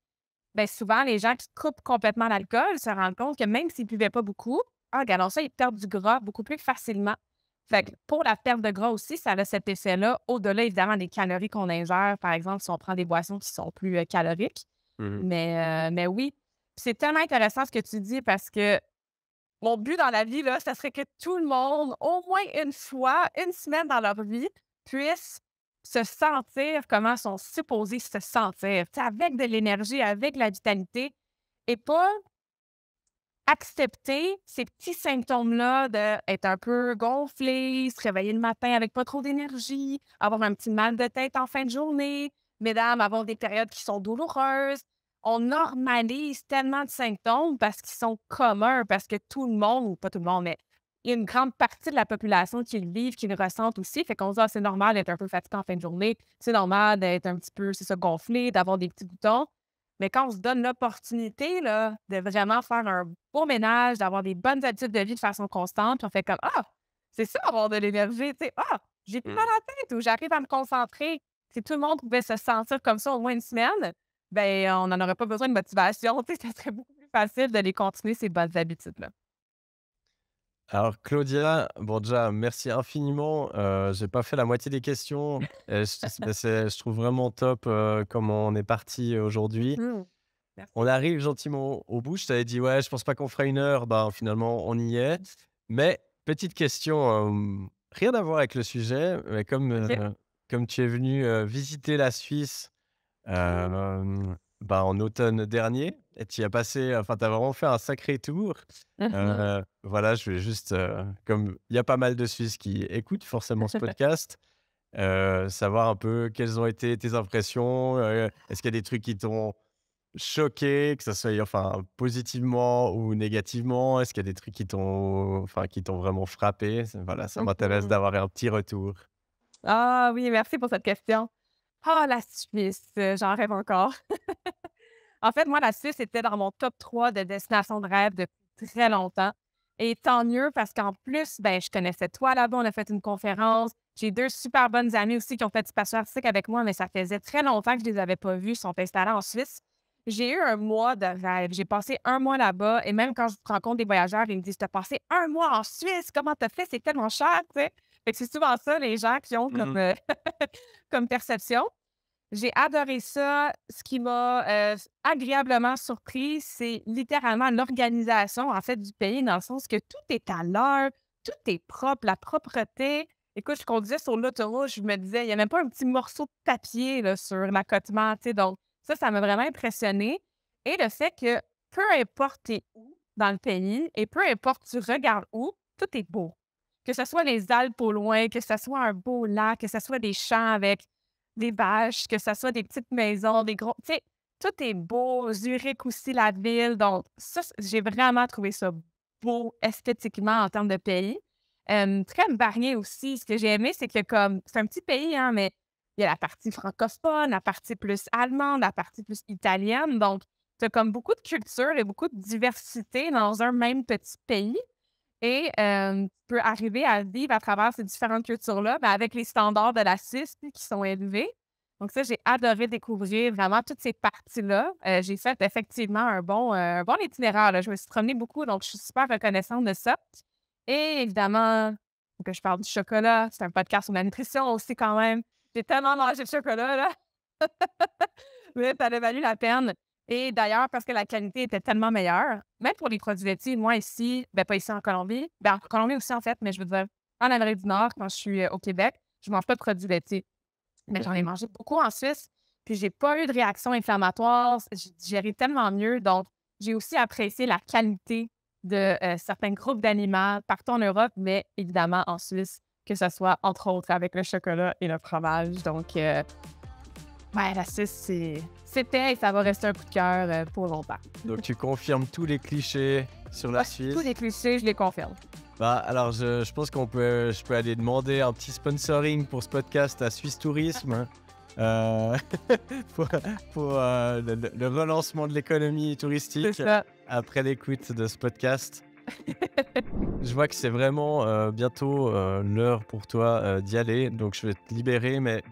Bien, souvent, les gens qui coupent complètement l'alcool se rendent compte que même s'ils ne buvaient pas beaucoup, ah, regardons ça, ils perdent du gras beaucoup plus facilement. Fait que pour la perte de gras aussi, ça a cet effet-là, au-delà évidemment des calories qu'on ingère, par exemple, si on prend des boissons qui sont plus, caloriques. Mmh. Mais oui, c'est tellement intéressant ce que tu dis parce que mon but dans la vie, là, ça serait que tout le monde, au moins une fois, une semaine dans leur vie, puisse se sentir comment ils sont supposés se sentir, tu sais, avec de l'énergie, avec de la vitalité et pas accepter ces petits symptômes-là d'être un peu gonflé, se réveiller le matin avec pas trop d'énergie, avoir un petit mal de tête en fin de journée, mesdames, avoir des périodes qui sont douloureuses. On normalise tellement de symptômes parce qu'ils sont communs, parce que tout le monde, ou pas tout le monde, mais il y a une grande partie de la population qui le vivent, qui le ressentent aussi. Fait qu'on se dit, ah, c'est normal d'être un peu fatigué en fin de journée, c'est normal d'être un petit peu, c'est ça, gonflé, d'avoir des petits boutons. Mais quand on se donne l'opportunité là, de vraiment faire un beau ménage, d'avoir des bonnes habitudes de vie de façon constante, puis on fait comme «Ah! C'est ça avoir de l'énergie», tu sais. «Ah! J'ai plus mal Mmh. à la tête» ou «J'arrive à me concentrer». Si tout le monde pouvait se sentir comme ça au moins une semaine, ben on n'en aurait pas besoin de motivation, tu sais, ça serait beaucoup plus facile de les continuer ces bonnes habitudes-là. Alors Claudia, bon déjà merci infiniment, j'ai pas fait la moitié des questions et je trouve vraiment top, comment on est parti aujourd'hui. Mmh. On Merci. arrive gentiment au bout. Je t'avais dit: «Ouais, je pense pas qu'on fera 1 heure». Ben, finalement, on y est. Mais petite question, rien à voir avec le sujet, mais OK. comme tu es venu, visiter la Suisse, bah, en automne dernier et tu y as passé enfin, tu as vraiment fait un sacré tour. Mmh. Voilà, je voulais juste, comme il y a pas mal de Suisses qui écoutent forcément ce podcast, savoir un peu quelles ont été tes impressions, est-ce qu'il y a des trucs qui t'ont choqué, que ça soit enfin positivement ou négativement? Est-ce qu'il y a des trucs qui t'ont vraiment frappé? Voilà, ça m'intéresse Mmh. d'avoir un petit retour. Ah oui, merci pour cette question. Ah, la Suisse, j'en rêve encore. En fait, moi, la Suisse était dans mon top 3 de destinations de rêve depuis très longtemps et tant mieux parce qu'en plus, ben, je connaissais toi là-bas, on a fait une conférence. J'ai 2 super bonnes amies aussi qui ont fait du patinage artistique avec moi, mais ça faisait très longtemps que je les avais pas vues, ils sont installées en Suisse. J'ai eu un mois de rêve. J'ai passé un mois là-bas et même quand je rencontre des voyageurs, ils me disent: «Tu as passé un mois en Suisse, comment tu as fait? C'est tellement cher», tu sais? Fait que c'est souvent ça les gens qui ont comme, Mmh. comme perception. J'ai adoré ça. Ce qui m'a, agréablement surprise, c'est littéralement l'organisation, en fait, du pays, dans le sens que tout est à l'heure, tout est propre, la propreté. Écoute, je conduisais sur l'autoroute, je me disais: «Il y a même pas un petit morceau de papier, là, sur l'accotement», tu sais? Donc ça m'a vraiment impressionnée et le fait que peu importe tu où dans le pays et peu importe tu regardes où, tout est beau. Que ce soit les Alpes au loin, que ce soit un beau lac, que ce soit des champs avec des vaches, que ça soit des petites maisons, des gros tu sais, tout est beau. Zurich aussi, la ville, donc ça, j'ai vraiment trouvé ça beau esthétiquement en termes de pays. Très varié aussi. Ce que j'ai aimé, c'est que comme c'est un petit pays, hein, mais il y a la partie francophone, la partie plus allemande, la partie plus italienne, donc tu as comme beaucoup de culture et beaucoup de diversité dans un même petit pays. Et tu peux arriver à vivre à travers ces différentes cultures-là, mais avec les standards de la Suisse qui sont élevés. Donc ça, j'ai adoré découvrir vraiment toutes ces parties-là. J'ai fait effectivement un bon itinéraire, là. Je me suis promenée beaucoup, donc je suis super reconnaissante de ça. Et évidemment, faut que je parle du chocolat. C'est un podcast sur la nutrition aussi quand même. J'ai tellement mangé de chocolat, là. Mais ça a valu la peine et d'ailleurs, parce que la qualité était tellement meilleure, même pour les produits laitiers, moi ici, ben, pas ici en Colombie, ben, en Colombie aussi en fait, mais je veux dire, en Amérique du Nord, quand je suis, au Québec, je mange pas de produits laitiers. Mais j'en ai mangé beaucoup en Suisse, puis j'ai pas eu de réaction inflammatoire, j'ai digéré tellement mieux, donc j'ai aussi apprécié la qualité de, certains groupes d'aliments partout en Europe, mais évidemment en Suisse, que ce soit entre autres avec le chocolat et le fromage, donc ouais, la Suisse, c'était et ça va rester un coup de cœur, pour longtemps. Donc tu confirmes tous les clichés sur la Ouais, tous Suisse. les clichés, je les confirme. Bah, alors je pense je peux aller demander un petit sponsoring pour ce podcast à Suisse Tourisme, heu, pour le relancement de l'économie C'est touristique ça. après l'écoute de ce podcast. Je vois que c'est vraiment, bientôt, l'heure pour toi, d'y aller, donc je vais te libérer, mais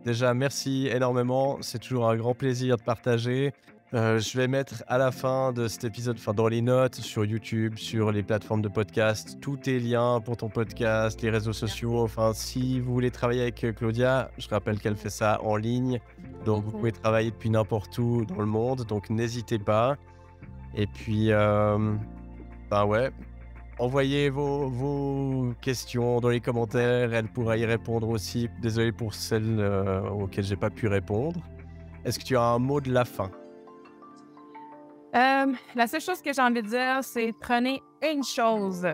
déjà merci énormément. C'est toujours un grand plaisir de partager Je vais mettre à la fin de cet épisode, enfin dans les notes, sur YouTube, sur les plateformes de podcast, tous tes liens pour ton podcast, les réseaux sociaux. Enfin, si vous voulez travailler avec Claudia, je rappelle qu'elle fait ça en ligne. Donc, vous Mmh. pouvez travailler depuis n'importe où dans le monde. Donc, n'hésitez pas. Et puis, ben ouais, envoyez vos questions dans les commentaires. Elle pourra y répondre aussi. Désolé pour celles auxquelles j'ai pas pu répondre. Est-ce que tu as un mot de la fin? La seule chose que j'ai envie de dire, c'est prenez une chose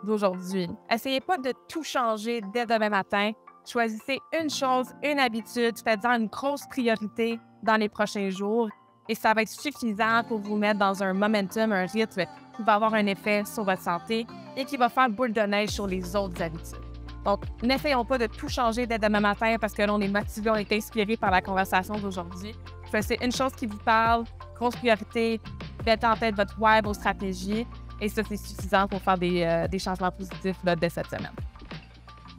d'aujourd'hui. Essayez pas de tout changer dès demain matin. Choisissez une chose, une habitude, faites-en une grosse priorité dans les prochains jours et ça va être suffisant pour vous mettre dans un momentum, un rythme qui va avoir un effet sur votre santé et qui va faire boule de neige sur les autres habitudes. Donc, n'essayons pas de tout changer dès demain matin parce que là, on est motivé, on est inspiré par la conversation d'aujourd'hui. Choisissez une chose qui vous parle, grosse priorité, mettez en tête votre why, vos stratégies et ça, c'est suffisant pour faire des changements positifs là, dès cette semaine.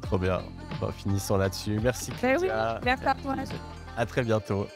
Trop bien. Bon, finissons là-dessus. Merci Ben oui, Claudia. merci à toi. À très bientôt.